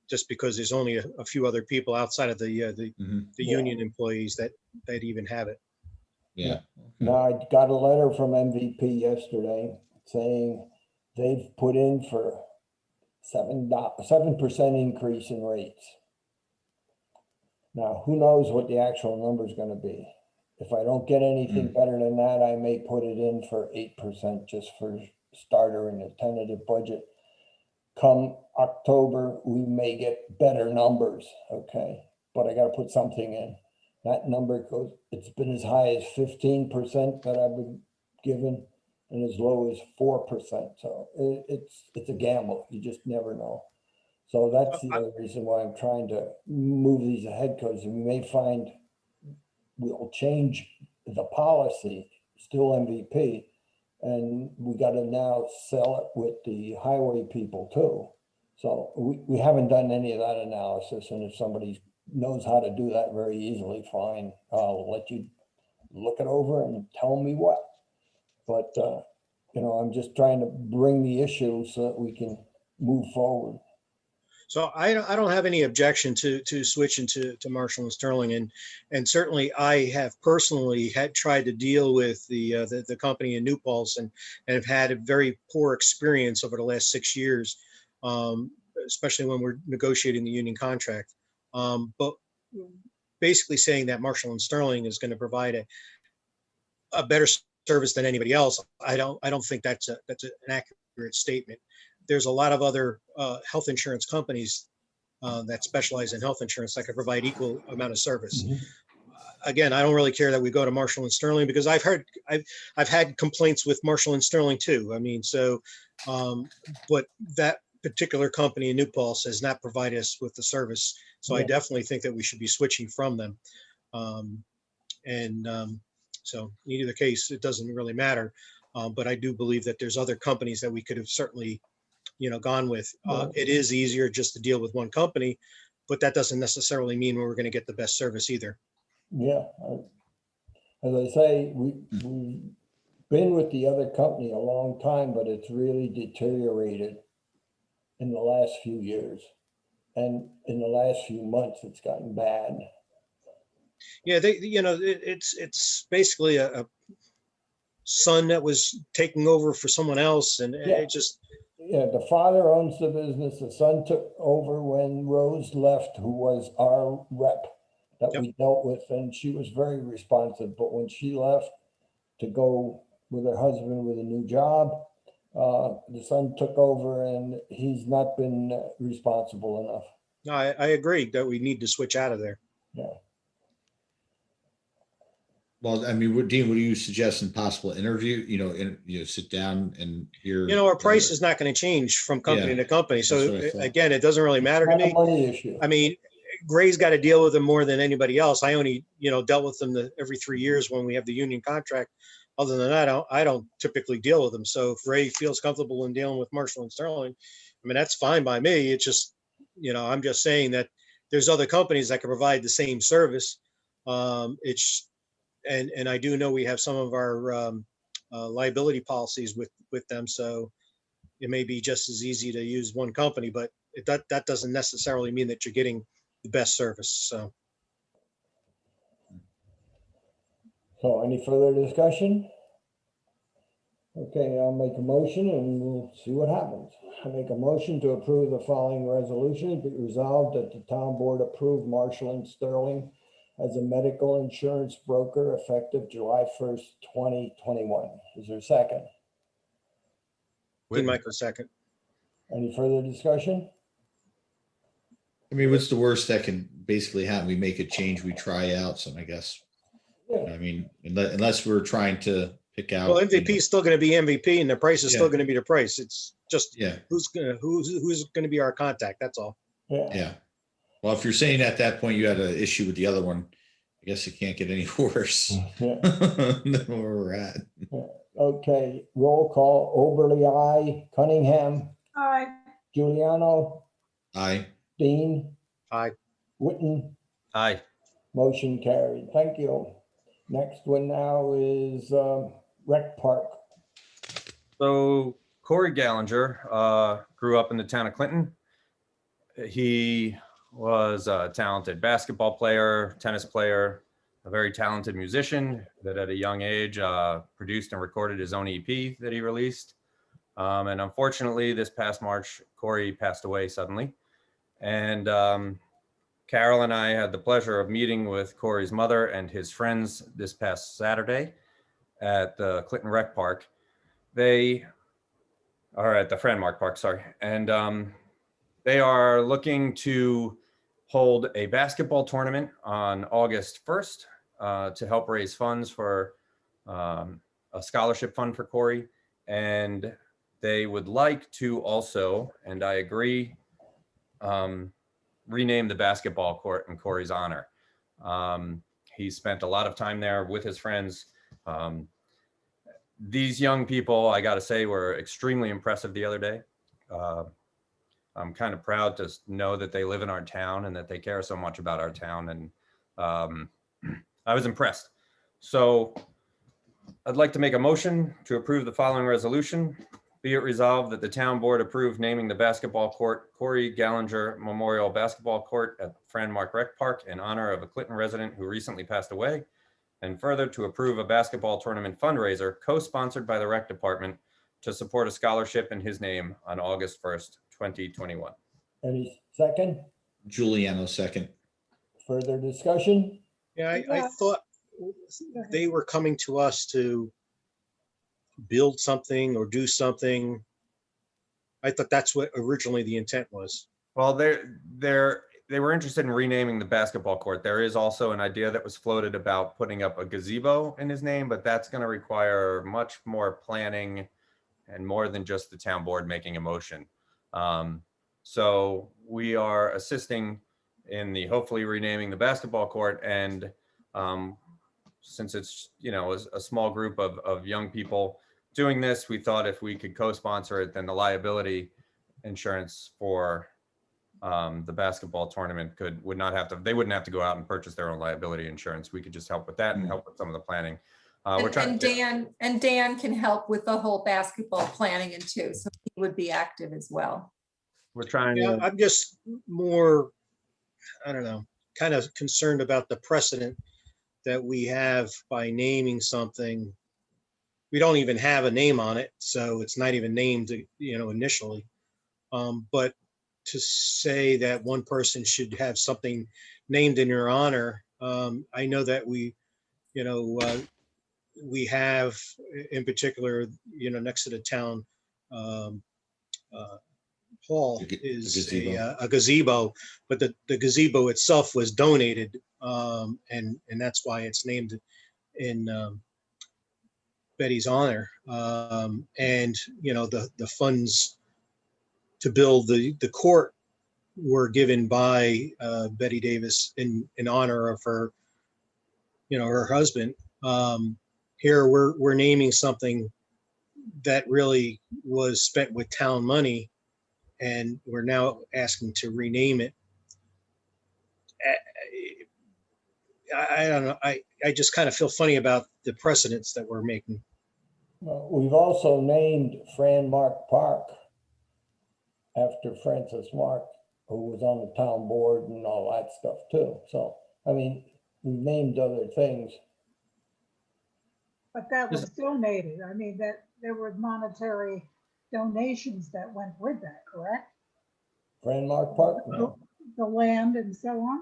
just because there's only a few other people outside of the union employees that even have it. Yeah. Now, I got a letter from MVP yesterday saying they've put in for 7% increase in rates. Now, who knows what the actual number is going to be? If I don't get anything better than that, I may put it in for 8% just for starter in the tentative budget. Come October, we may get better numbers, okay? But I got to put something in. That number goes, it's been as high as 15% that I've been given, and as low as 4%. So it's a gamble. You just never know. So that's the other reason why I'm trying to move these ahead, because we may find we'll change the policy, still MVP, and we got to now sell it with the highway people too. So we haven't done any of that analysis, and if somebody knows how to do that very easily, fine. I'll let you look it over and tell me what. But you know, I'm just trying to bring the issue so that we can move forward. So I don't have any objection to switching to Marshall and Sterling, and certainly I have personally had tried to deal with the company in New Paltz and have had a very poor experience over the last 6 years, especially when we're negotiating the union contract. But basically saying that Marshall and Sterling is going to provide a better service than anybody else, I don't think that's an accurate statement. There's a lot of other health insurance companies that specialize in health insurance that can provide equal amount of service. Mhm. Again, I don't really care that we go to Marshall and Sterling because I've had complaints with Marshall and Sterling too. I mean, so, but that particular company in New Paltz has not provided us with the service. So I Yeah. definitely think that we should be switching from them. So in either case, it doesn't really matter. But I do believe that there's other companies that we could have certainly, gone with. It is easier just to deal with one company, but that doesn't necessarily mean we're going to get the best service either. Yeah. As I say, we've been with the other company a long time, but it's really deteriorated in the last few years. And in the last few months, it's gotten bad. Yeah, it's basically a son that was taking over for someone else, and Yeah. it just, Yeah, the father owns the business. The son took over when Rose left, who was our rep that Yep. we dealt with, and she was very responsive. But when she left to go with her husband with a new job, the son took over, and he's not been responsible enough. no, I agree that we need to switch out of there. Yeah. Well, I mean, Dean, what do you suggest in possible interview, sit down and hear? Our price is not going to change from company Yeah, to company. that's So what I thought. again, it doesn't really matter to Not a me. money issue. I mean, Gray's got to deal with them more than anybody else. I only, dealt with them every 3 years when we have the union contract. Other than that, I don't typically deal with them. So if Gray feels comfortable in dealing with Marshall and Sterling, I mean, that's fine by me. It's just, I'm just saying that there's other companies that can provide the same service. And I do know we have some of our liability policies with them. So it may be just as easy to use one company, but that doesn't necessarily mean that you're getting the best service. So any further discussion? Okay, I'll make a motion and we'll see what happens. I make a motion to approve the following resolution. Be resolved that the town board approve Marshall and Sterling as a medical insurance broker effective July 1st, 2021. Is there a second? Michael, second. Any further discussion? I mean, what's the worst that can basically happen? We make a change, we try out some, I guess. Yeah. I mean, unless we're trying to pick out. Well, MVP is still going to be MVP, and the price is still going to be the price. It's just Yeah, who's going to be our contact. That's all. yeah. Well, if you're saying at that point you had an issue with the other one, I guess it can't get any worse Yeah. than where we're at. Okay, roll call. Oberly, aye. Cunningham, Aye. Giuliano, Aye. Dean, Aye. Witten. Aye. Motion carried. Thank you. Next one now is Rec Park. So Corey Gallinger grew up in the town of Clinton. He was a talented basketball player, tennis player, a very talented musician that at a young age produced and recorded his own EP that he released. And unfortunately, this past March, Corey passed away suddenly. And Carol and I had the pleasure of meeting with Corey's mother and his friends this past Saturday at the Clinton Rec Park. They are at the Franmark Park, sorry. And they are looking to hold a basketball tournament on August 1st to help raise funds for a scholarship fund for Corey. And they would like to also, and I agree, rename the basketball court in Corey's honor. He spent a lot of time there with his friends. These young people, I got to say, were extremely impressive the other day. I'm kind of proud to know that they live in our town and that they care so much about our town. And I was impressed. So I'd like to make a motion to approve the following resolution. Be it resolved that the town board approve naming the basketball court Corey Gallinger Memorial Basketball Court at Fran Mark Rec Park in honor of a Clinton resident who recently passed away. And further, to approve a basketball tournament fundraiser co-sponsored by the rec department to support a scholarship in his name on August 1st, 2021. Any second? Giuliano second. Further discussion? Yeah, I Yeah. thought they were coming to us to build something or do something. I thought that's what originally the intent was. Well, they were interested in renaming the basketball court. There is also an idea that was floated about putting up a gazebo in his name, but that's going to require much more planning and more than just the town board making a motion. So we are assisting in the hopefully renaming the basketball court. And since it's, you know, a small group of young people doing this, we thought if we could co-sponsor it, then the liability insurance for the basketball tournament wouldn't have to go out and purchase their own liability insurance. We could just help with that and help with some of the planning. We're trying And Dan can help with the whole basketball planning and too, so he would be active as well. we're trying Yeah, to I'm just more, I don't know, kind of concerned about the precedent that we have by naming something. We don't even have a name on it, so it's not even named, you know, initially. But to say that one person should have something named in your honor, I know that we, you know, we have in particular, you know, next to the town hall The is gazebo. a gazebo, but the gazebo itself was donated, and that's why it's named in Betty's honor. And you know, the funds to build the court were given by Betty Davis in honor of her, you know, her husband. Here we're naming something that really was spent with town money, and we're now asking to rename it. I don't know. I just kind of feel funny about the precedents that we're making. We've also named Fran Mark Park after Francis Mark, who was on the town board and all that stuff too. So, I mean, we've named other things. But that was donated. I mean, that there were monetary donations that went with that, correct? Fran Mark Park? No, The land and so on?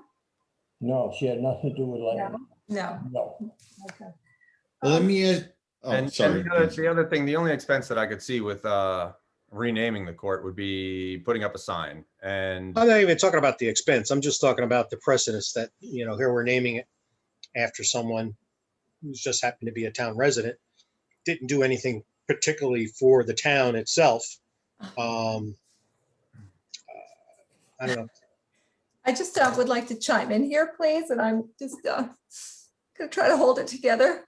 no, she had nothing to do with land. No, No. Okay. Well, let me ask, and sorry. the other thing, the only expense that I could see with renaming the court would be putting up a sign. And I'm not even talking about the expense. I'm just talking about the precedents that, you know, here we're naming it after someone who's just happened to be a town resident, didn't do anything particularly for the town itself. I don't know. I just would like to chime in here, please, and I'm just gonna try to hold it together.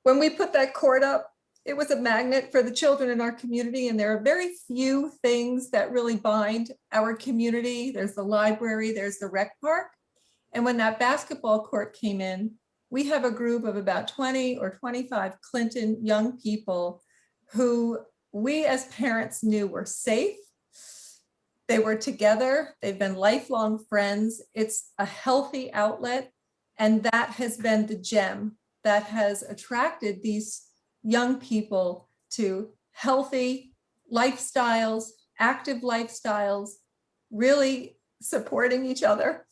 When we put that court up, it was a magnet for the children in our community, and there are very few things that really bind our community. There's the library, there's the rec park. And when that basketball court came in, we have a group of about 20 or 25 Clinton young people who we as parents knew were safe. They were together, they've been lifelong friends. It's a healthy outlet, and that has been the gem that has attracted these young people to healthy lifestyles, active lifestyles, really supporting each other.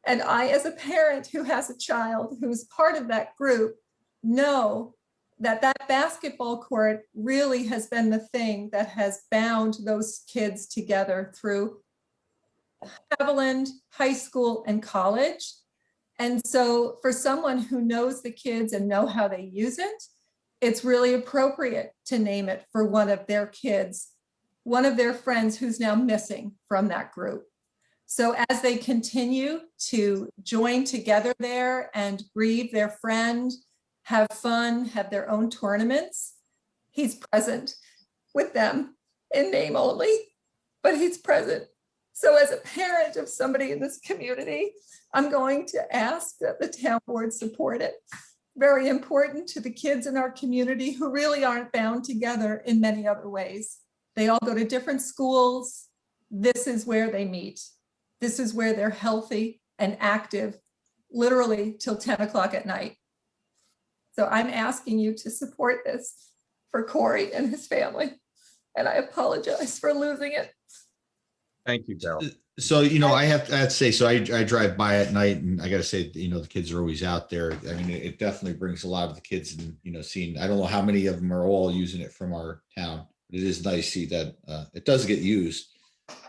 And I, as a parent who has a child who's part of that group, know that that basketball court really has been the thing that has bound those kids together through Haviland High School and college. And so for someone who knows the kids and know how they use it, it's really appropriate to name it for one of their kids, one of their friends who's now missing from that group. So as they continue to join together there and grieve their friend, have fun, have their own tournaments, he's present with them in name only, but he's present. So as a parent of somebody in this community, I'm going to ask that the town board support it. very important to the kids in our community who really aren't bound together in many other ways. They all go to different schools. This is where they meet. This is where they're healthy and active, literally till 10 o'clock at night. So I'm asking you to support this for Corey and his family. And I apologize for losing it. Thank you, Carol. So, I have to say, so I drive by at night and I gotta say, the kids are always out there. I mean, it definitely brings a lot of the kids and, seeing, I don't know how many of them are all using it from our town. But it is nice to see that it does get used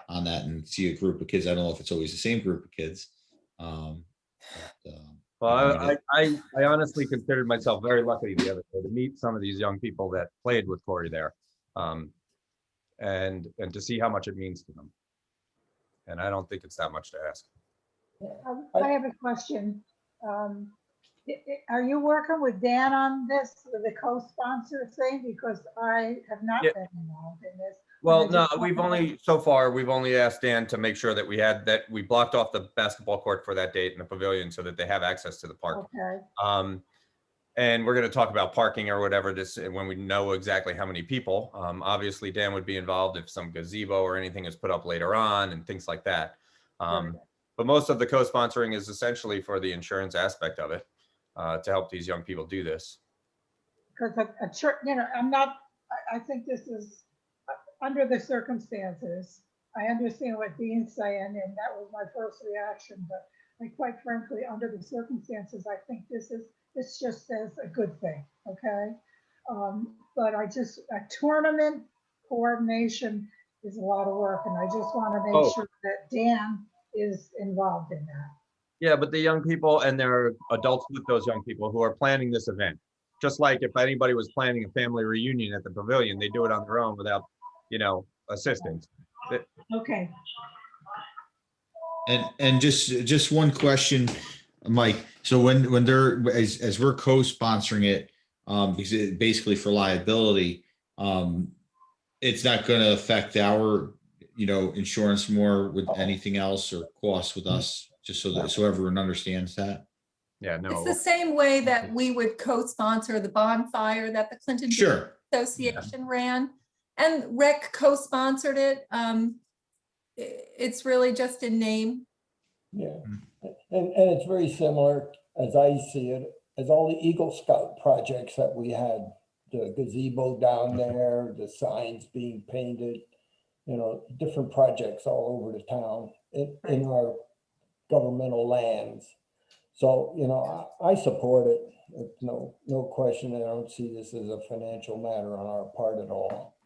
on that and see a group of kids. I don't know if it's always the same group of kids. Well, I honestly considered myself very lucky the other day to meet some of these young people that played with Corey there, and to see how much it means to them. And I don't think it's that much to ask. I have a question. Are you working with Dan on this, with the co-sponsor thing? Because I have not Yeah. been involved in this. Well, And I no, just we've wanna- only, so far, we've only asked Dan to make sure that we blocked off the basketball court for that date in the pavilion so that they have access to the park. Okay, And we're going to talk about parking or whatever this, when we know exactly how many people. Obviously, Dan would be involved if some gazebo or anything is put up later on and things like that. Right. But most of the co-sponsoring is essentially for the insurance aspect of it, to help these young people do this. because a church, I think this is under the circumstances. I understand what Dean's saying, and that was my first reaction, but quite frankly, under the circumstances, I think this just says a good thing, okay? But a tournament coordination is a lot of work, and I just want to make sure that Dan is involved in that. Yeah, but the young people and there are adults with those young people who are planning this event. Just like if anybody was planning a family reunion at the pavilion, they do it on their own without, assistance. Okay, And just one question, Mike. So when they're, as we're co-sponsoring it, because basically for liability, it's not going to affect our, insurance more with anything else or costs with us, just so everyone understands that. Yeah, It's no. the same way that we would co-sponsor the bonfire that the Clinton Sure. Association ran, and Rec co-sponsored it. It's really just in name. Yeah, and it's very similar, as I see it, as all the Eagle Scout projects that we had, the gazebo down there, the signs being painted, different projects all over the town in our governmental lands. So, I support it. It's no question. I don't see this as a financial matter on our part at all.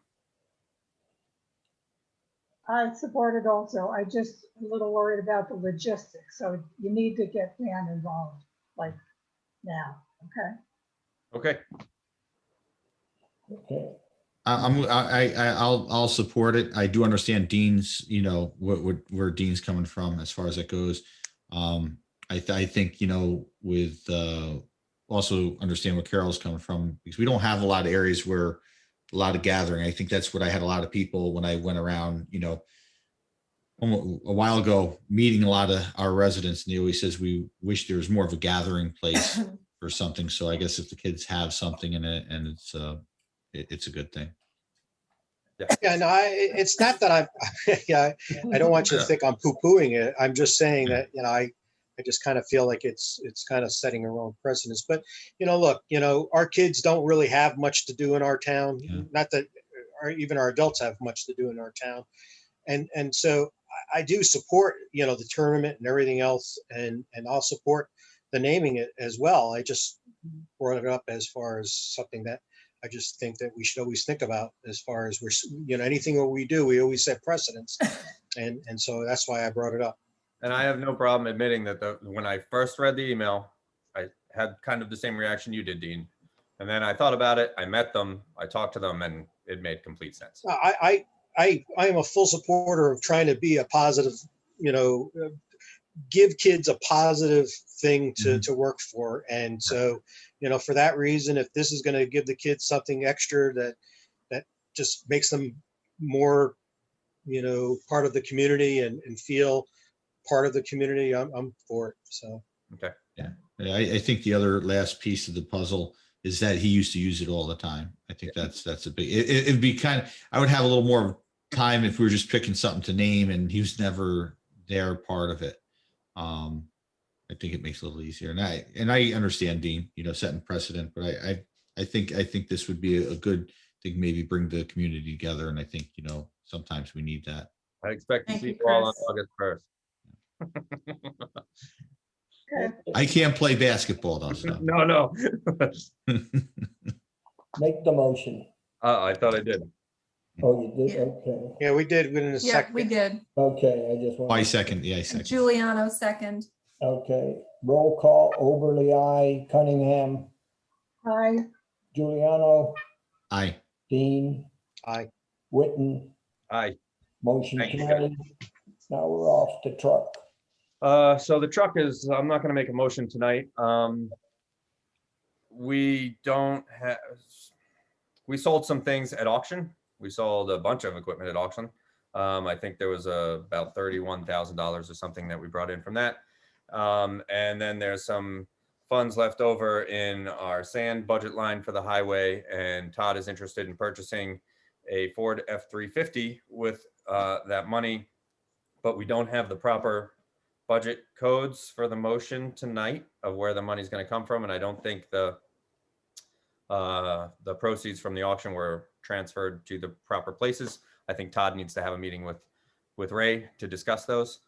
I support it also. I just a little worried about the logistics, so you need to get Dan involved, now, okay? Okay. Okay. I'll support it. I do understand Dean's, where Dean's coming from as far as that goes. I think, with also understand where Carol's coming from, because we don't have a lot of areas where a lot of gathering. I think that's what I had a lot of people when I went around, a while ago, meeting a lot of our residents, and he always says we wish there was more of a gathering place or something. So I guess if the kids have something in it, and it's a good thing. Yeah, no, it's not that I don't want you to think I'm poo-pooing it. I'm just saying that, I just kind of feel like it's kind of setting a wrong precedence. But, look, our kids don't really have much to do in our town. Yeah. Not that even our adults have much to do in our town. And so I do support, the tournament and everything else. And I'll support the naming it as well. I just brought it up as far as something that I just think that we should always think about as far as anything that we do, we always set precedents. And so that's why I brought it up. And I have no problem admitting that when I first read the email, I had kind of the same reaction you did, Dean. And then I thought about it, I met them, I talked to them, and it made complete sense. I am a full supporter of trying to be a positive, give kids a positive thing to work for. And so, for that reason, if this is going to give the kids something extra that just makes them more, part of the community and feel part of the community, I'm for it. So Okay. Yeah, I think the other last piece of the puzzle is that he used to use it all the time. I think that's a big, it'd be kind of, I would have a little more time if we were just picking something to name and he was never there part of it. I think it makes it a little easier. And I understand, Dean, setting precedent, but I think this would be a good thing, maybe bring the community together. And I think, sometimes we need that. I expect to Thank see you, you all on Chris. August 1st. Okay. I can't play basketball though, so. No. Make the motion. I thought I did. Oh, you did? Yeah. Okay. Yeah, we did within a Yeah, second. we did. Okay, I just want. I second. Yeah, I And second. Giuliano second. Okay, roll call, Oberly, I, Cunningham, Aye. Giuliano, Aye. Dean, Aye. Witten, Aye. motion Thank you. carried. Now we're off the truck. So the truck is, I'm not gonna make a motion tonight. We don't have, we sold some things at auction. We sold a bunch of equipment at auction. I think there was about $31,000 or something that we brought in from that. And then there's some funds left over in our sand budget line for the highway, and Todd is interested in purchasing a Ford F-350 with that money, but we don't have the proper budget codes for the motion tonight of where the money's going to come from, and I don't think the proceeds from the auction were transferred to the proper places. I think Todd needs to have a meeting with Ray to discuss those.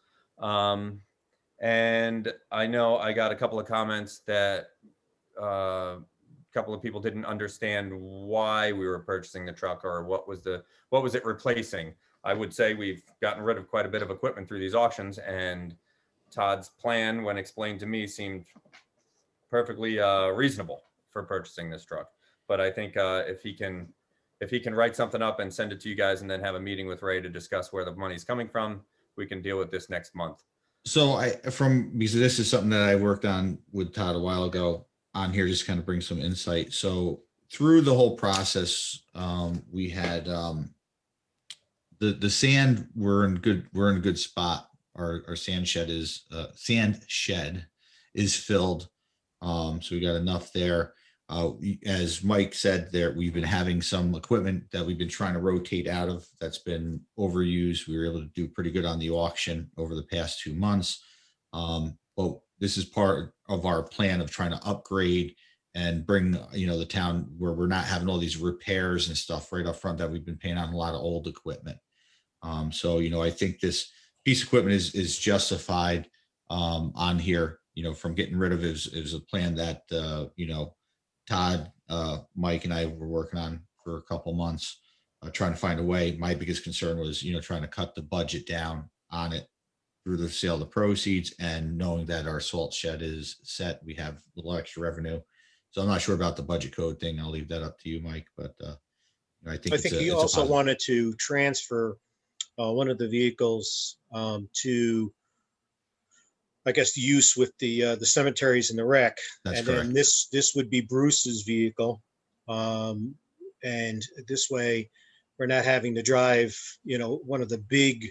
And I know I got a couple of comments that a couple of people didn't understand why we were purchasing the truck or what was it replacing. I would say we've gotten rid of quite a bit of equipment through these auctions, and Todd's plan, when explained to me, seemed perfectly reasonable for purchasing this truck. But I think if he can write something up and send it to you guys and then have a meeting with Ray to discuss where the money's coming from, we can deal with this next month. So because this is something that I worked on with Todd a while ago on here, just kind of bring some insight. So through the whole process, we had the sand, we're in a good spot. Our sand shed is filled. So we got enough there. As Mike said, there we've been having some equipment that we've been trying to rotate out of that's been overused. We were able to do pretty good on the auction over the past 2 months. But this is part of our plan of trying to upgrade and bring, the town where we're not having all these repairs and stuff right up front that we've been paying on a lot of old equipment. So, I think this piece of equipment is justified on here, from getting rid of it is a plan that, Todd, Mike and I were working on for a couple months, trying to find a way. My biggest concern was, trying to cut the budget down on it through the sale of the proceeds, and knowing that our salt shed is set, we have a little extra revenue. So I'm not sure about the budget code thing. I'll leave that up to you, Mike, but I think he also wanted to transfer one of the vehicles to, I guess, the use with the cemeteries and the rec. That's and correct. then this would be Bruce's vehicle. And this way we're not having to drive, one of the big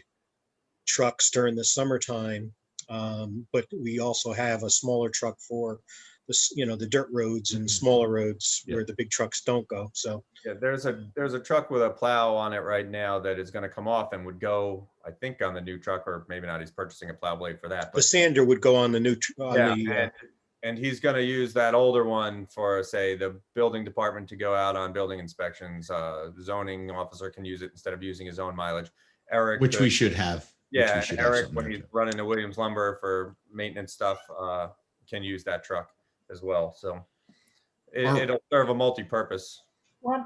trucks during the summertime. But we also have a smaller truck for the dirt roads and smaller roads where the big trucks don't go. So yeah, there's a truck with a plow on it right now that is going to come off and would go, I think, on the new truck, or maybe not. He's purchasing a plow blade for that. the sander would go on the new, and he's going to use that older one for, say, the building department to go out on building inspections. The zoning officer can use it instead of using his own mileage. Eric, which we should have. Yeah, we should have Eric, something when there he's too. running to Williams Lumber for maintenance stuff, can use that truck as well. So it'll serve a multi-purpose. One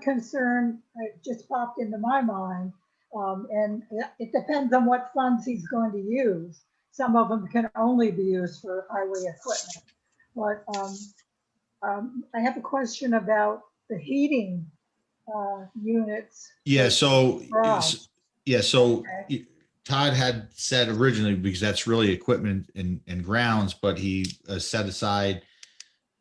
concern just popped into my mind, and it depends on what funds he's going to use. Some of them can only be used for highway equipment. But I have a question about the heating units. Yeah. So, Garage. Okay. Todd had said originally, because that's really equipment and grounds, but he set aside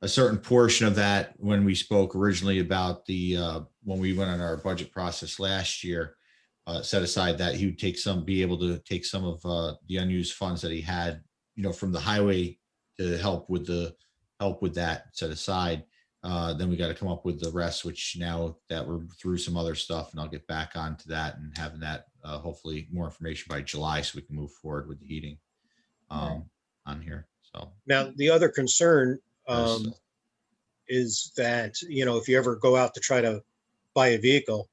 a certain portion of that when we spoke originally about when we went on our budget process last year, set aside that he would be able to take some of the unused funds that he had, from the highway to help with that set aside. Then we got to come up with the rest, which now that we're through some other stuff, and I'll get back onto that and having that hopefully more information by July so we can move forward with the heating on here. So Now, the other concern Yes. is that, if you ever go out to try to buy a vehicle,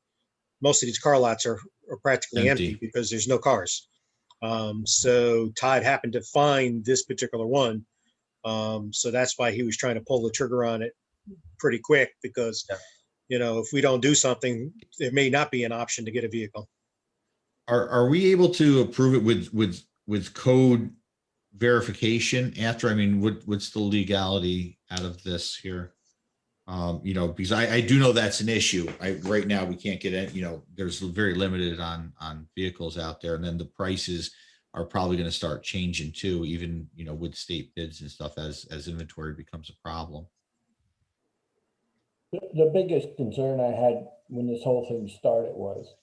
most of these car lots are practically empty Empty. because there's no cars. So Todd happened to find this particular one. So that's why he was trying to pull the trigger on it pretty quick because, if we don't do something, there may not be an option to get a vehicle. Are we able to approve it with code verification after? I mean, what's the legality out of this here? Because I do know that's an issue. Right now we can't get it, there's very limited on vehicles out there. And then the prices are probably going to start changing too, even, with state bids and stuff as inventory becomes a problem. The biggest concern I had when this whole thing started was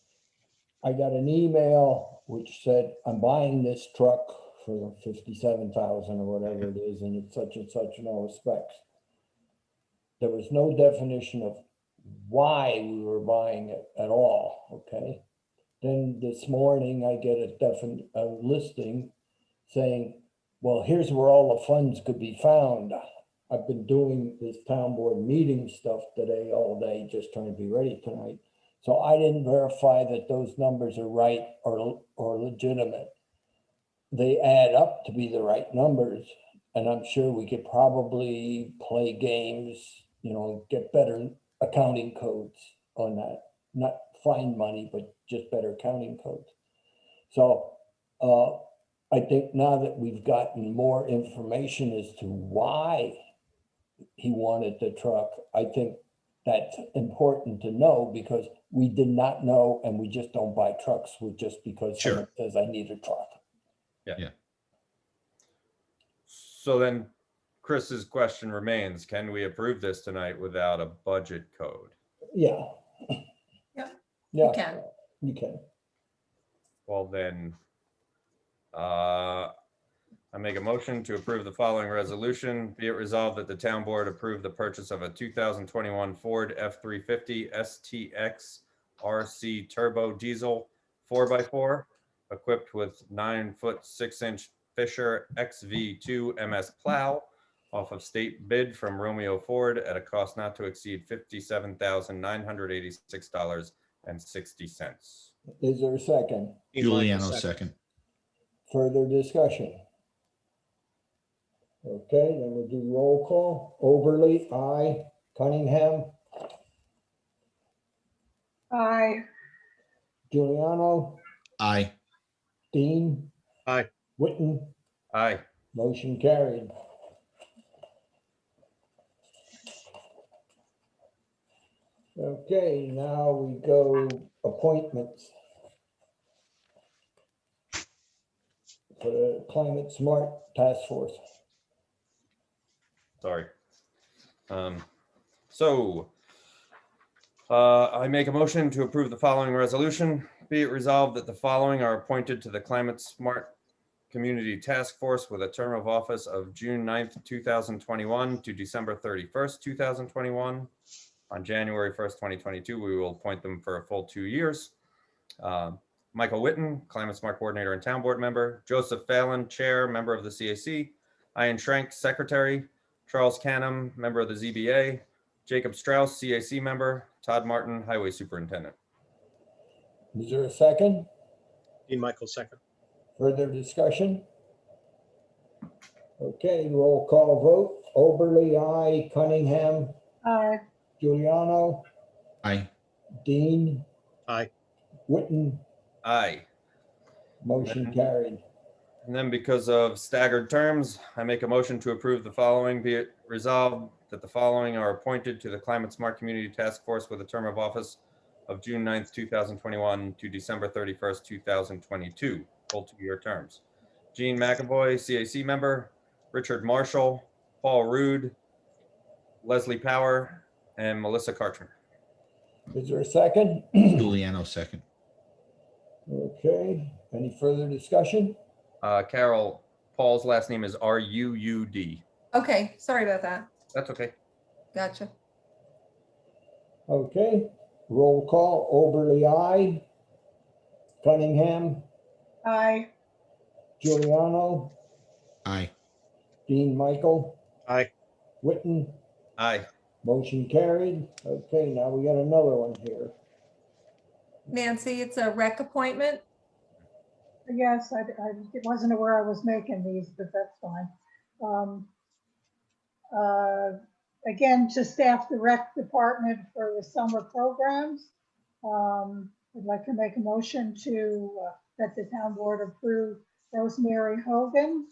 I got an email which said, I'm buying this truck for 57,000 or whatever it is, and it's such and such and all specs. There was no definition of why we were buying it at all, okay? Then this morning I get a listing saying, well, here's where all the funds could be found. I've been doing this town board meeting stuff today, all day, just trying to be ready tonight. So I didn't verify that those numbers are right or legitimate. They add up to be the right numbers. And I'm sure we could probably play games, get better accounting codes on that. Not find money, but just better accounting codes. So I think now that we've gotten more information as to why he wanted the truck, I think that's important to know because we did not know, and we just don't buy trucks with just because Sure. someone says I need a truck. Yeah. So then Chris's question remains, can we approve this tonight without a budget code? Yeah. Yeah, Yeah, you can. you can. Well, then, I make a motion to approve the following resolution. Be it resolved that the town board approve the purchase of a 2021 Ford F-350 STX RC Turbo Diesel 4x4 equipped with 9-foot 6-inch Fisher XV2 MS plow off of state bid from Romeo Ford at a cost not to exceed $57,986.60. Is there a second? Giuliano second. Further discussion? Okay, then we'll do roll call. Overly, aye. Cunningham, Aye. Giuliano, Aye. Dean. Aye. Witten, Aye. motion carried. Okay, now we go appointments for the Climate Smart Task Force. Sorry. I make a motion to approve the following resolution. Be it resolved that the following are appointed to the Climate Smart Community Task Force with a term of office of June 9th, 2021 to December 31st, 2021. On January 1st, 2022, we will appoint them for a full 2 years. Michael Witten, Climate Smart Coordinator and Town Board Member. Joseph Phelan, Chair, Member of the CAC. Ian Schrank, Secretary. Charles Canham, Member of the ZBA. Jacob Strauss, CAC Member. Todd Martin, Highway Superintendent. Is there a second? Dean Michael second. Further discussion? Okay, roll call vote. Overly, aye. Cunningham, Aye. Giuliano, Aye. Dean. Aye. Witten, Aye. motion carried. And then because of staggered terms, I make a motion to approve the following. Be it resolved that the following are appointed to the Climate Smart Community Task Force with a term of office of June 9th, 2021 to December 31st, 2022, full 2-year terms. Gene McAvoy, CAC Member. Richard Marshall, Paul Rude, Leslie Power, and Melissa Karchner. Is there a second? Giuliano second. Okay, any further discussion? Carol, Paul's last name is R-U-U-D. Okay, sorry about that. That's okay. Gotcha. Okay, roll call, Oberly, aye. Cunningham, Aye. Giuliano, Aye. Dean Michael, Aye. Witten, Aye. motion carried. Okay, now we got another one here. Nancy, it's a rec appointment. Yes, I wasn't aware I was making these, but that's fine. Again, to staff the rec department for the summer programs. I'd like to make a motion to, that the town board approve Rosemary Hogan,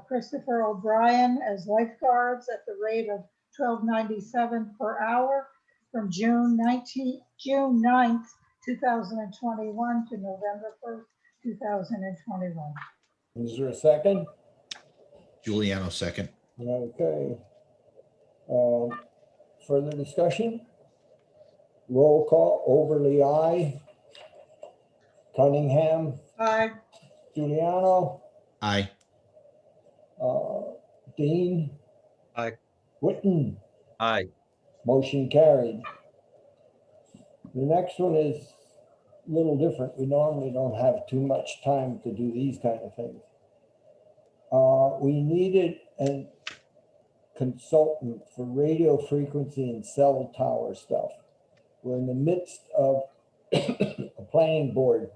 Christopher O'Brien as lifeguards at the rate of $12.97 per hour from June 9th, 2021 to November 1st, 2021. Is there a second? Giuliano second. Okay. Further discussion? Roll call, Overly, aye. Cunningham, Aye. Giuliano, Aye. Dean. Aye. Witten, Aye. motion carried. The next one is a little different. We normally don't have too much time to do these kind of things. We needed a consultant for radio frequency and cell tower stuff. We're in the midst of a planning board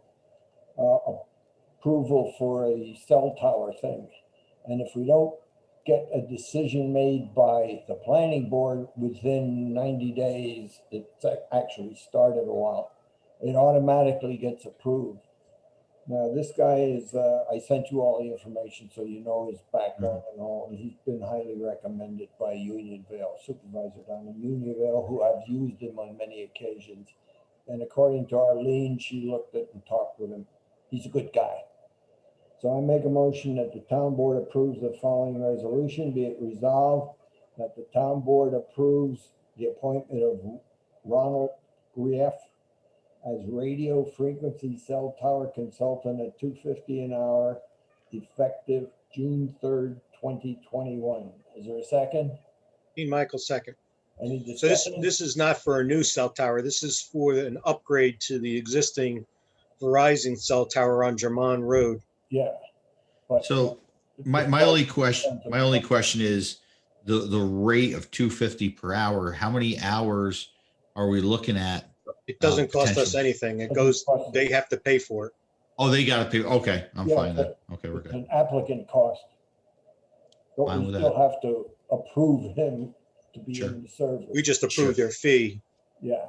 approval for a cell tower thing. And if we don't get a decision made by the planning board within 90 days, it's actually started a while, it automatically gets approved. Now, this guy is, I sent you all the information so you know his background and all. And he's been highly recommended by Unionville, supervisor down in Unionville, who I've used him on many occasions. And according to Arlene, she looked at and talked with him. He's a good guy. So I make a motion that the town board approves the following resolution. Be it resolved that the town board approves the appointment of Ronald Grief as radio frequency cell tower consultant at $2.50 an hour, effective June 3rd, 2021. Is there a second? Dean Michael second. Any So discussion? this is not for a new cell tower. This is for an upgrade to the existing Verizon cell tower on German Road. Yeah. But So my only question is the rate of 250 per hour. How many hours are we looking at? It doesn't cost us potentially. anything. It goes, they have to pay for it. Oh, they got to pay. Okay, I'm Yeah, fine then. but Okay, we're it's good. an applicant cost. But Fine we with still that. have to approve him to be Sure. in the service. We just Sure. approved their fee. Yeah.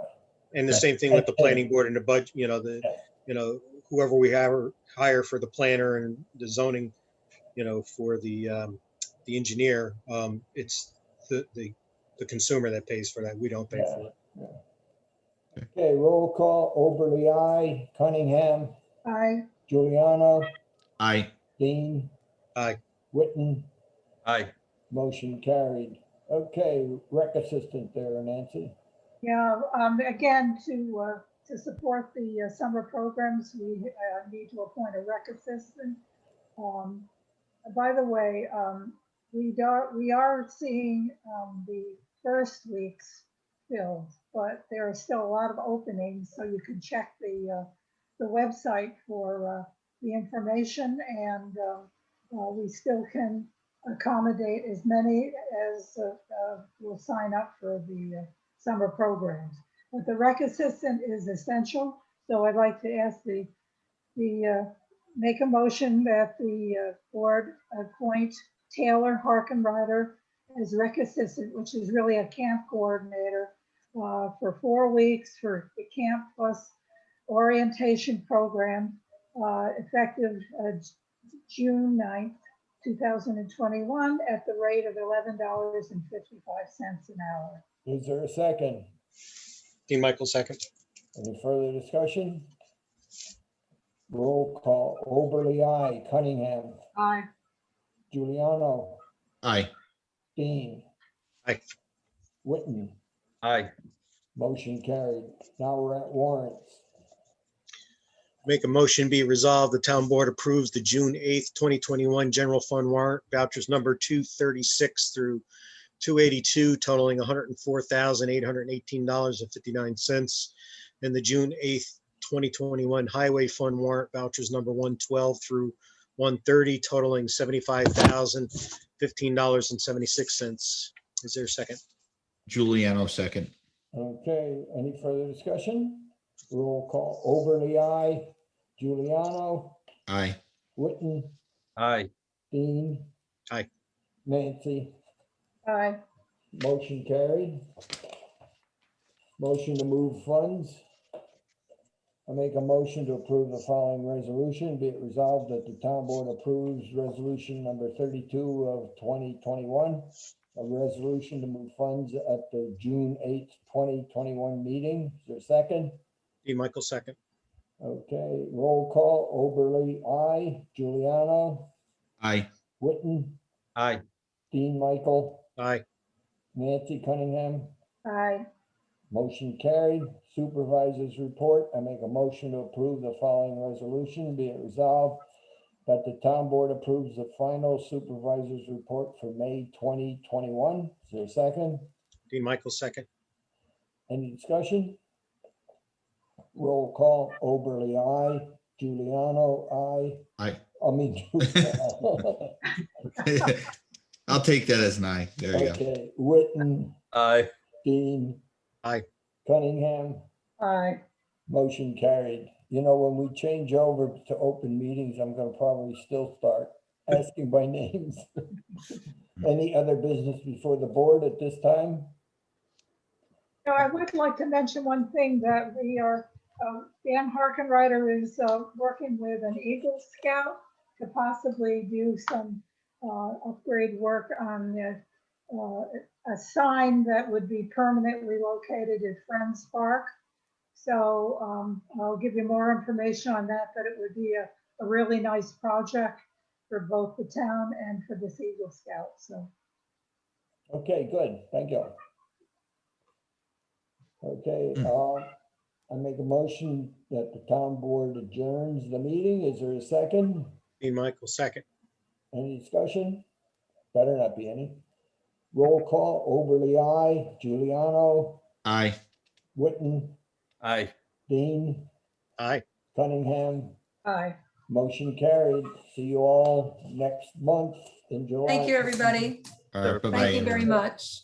And the Okay. same thing with the planning board and the budget, Yeah. Whoever we hire for the planner and the zoning, for the engineer, it's the consumer that pays for that. We don't pay for it. Okay, roll call, Oberly, aye. Cunningham, Aye. Giuliano, Aye. Dean. Aye. Witten, Aye. motion carried. Okay, rec assistant there, Nancy. Yeah, again, to support the summer programs, we need to appoint a rec assistant. By the way, we are seeing the first week's filled, but there are still a lot of openings, so you can check the website for the information, and we still can accommodate as many as will sign up for the summer programs. But the rec assistant is essential, so I'd like to ask make a motion that the board appoint Taylor Harkenrider as rec assistant, which is really a camp coordinator, for 4 weeks for the Camp Plus orientation program, effective June 9th, 2021 at the rate of $11.55 an hour. Is there a second? Dean Michael second. Any further discussion? Roll call, Oberly, aye. Cunningham, Aye. Giuliano, Aye. Dean. Aye. Witten, Aye. motion carried. Now we're at warrants. Make a motion be resolved, the town board approves the June 8th, 2021 general fund warrant vouchers number 236 through 282 totaling $104,818.59. And the June 8th, 2021 highway fund warrant vouchers number 112 through 130 totaling $75,015.76. Is there a second? Giuliano second. Okay, any further discussion? Roll call, Overly, aye. Giuliano, Aye. Witten, Aye. Dean. Aye. Nancy, Aye. motion carried. Motion to move funds. I make a motion to approve the following resolution. Be it resolved that the town board approves resolution number 32 of 2021. A resolution to move funds at the June 8th, 2021 meeting. Is there a second? D. Michael second. Okay, roll call, Oberly, aye. Giuliano, Aye. Witten, Aye. Dean Michael, Aye. Nancy Cunningham, Aye. motion carried. Supervisors report, I make a motion to approve the following resolution. Be it resolved that the town board approves the final supervisors report for May 2021. Is there a second? D. Michael second. Any discussion? Roll call, Oberly, aye. Giuliano, aye. Aye. I mean, Giuliano. I'll take that as an aye. There you go. Okay, Witten, Aye. Dean. Aye. Cunningham, Aye. motion carried. You know, when we change over to open meetings, I'm gonna probably still start asking by names. Any other business before the board at this time? No, I would like to mention one thing that we are, Dan Harkenreiter is working with an Eagle Scout to possibly do some upgrade work on a sign that would be permanently located at Friends Park. So I'll give you more information on that, but it would be a really nice project for both the town and for this Eagle Scout, so. Okay, good, thank you. Okay, I make a motion that the town board adjourns the meeting. Is there a second? D. Michael second. Any discussion? Better not be any. Roll call, Oberly, aye. Giuliano, Aye. Witten, Aye. Dean, Aye. Cunningham, Aye. motion carried. See you all next month in July. Thank you, everybody. All right. Thank you Bye-bye. very much.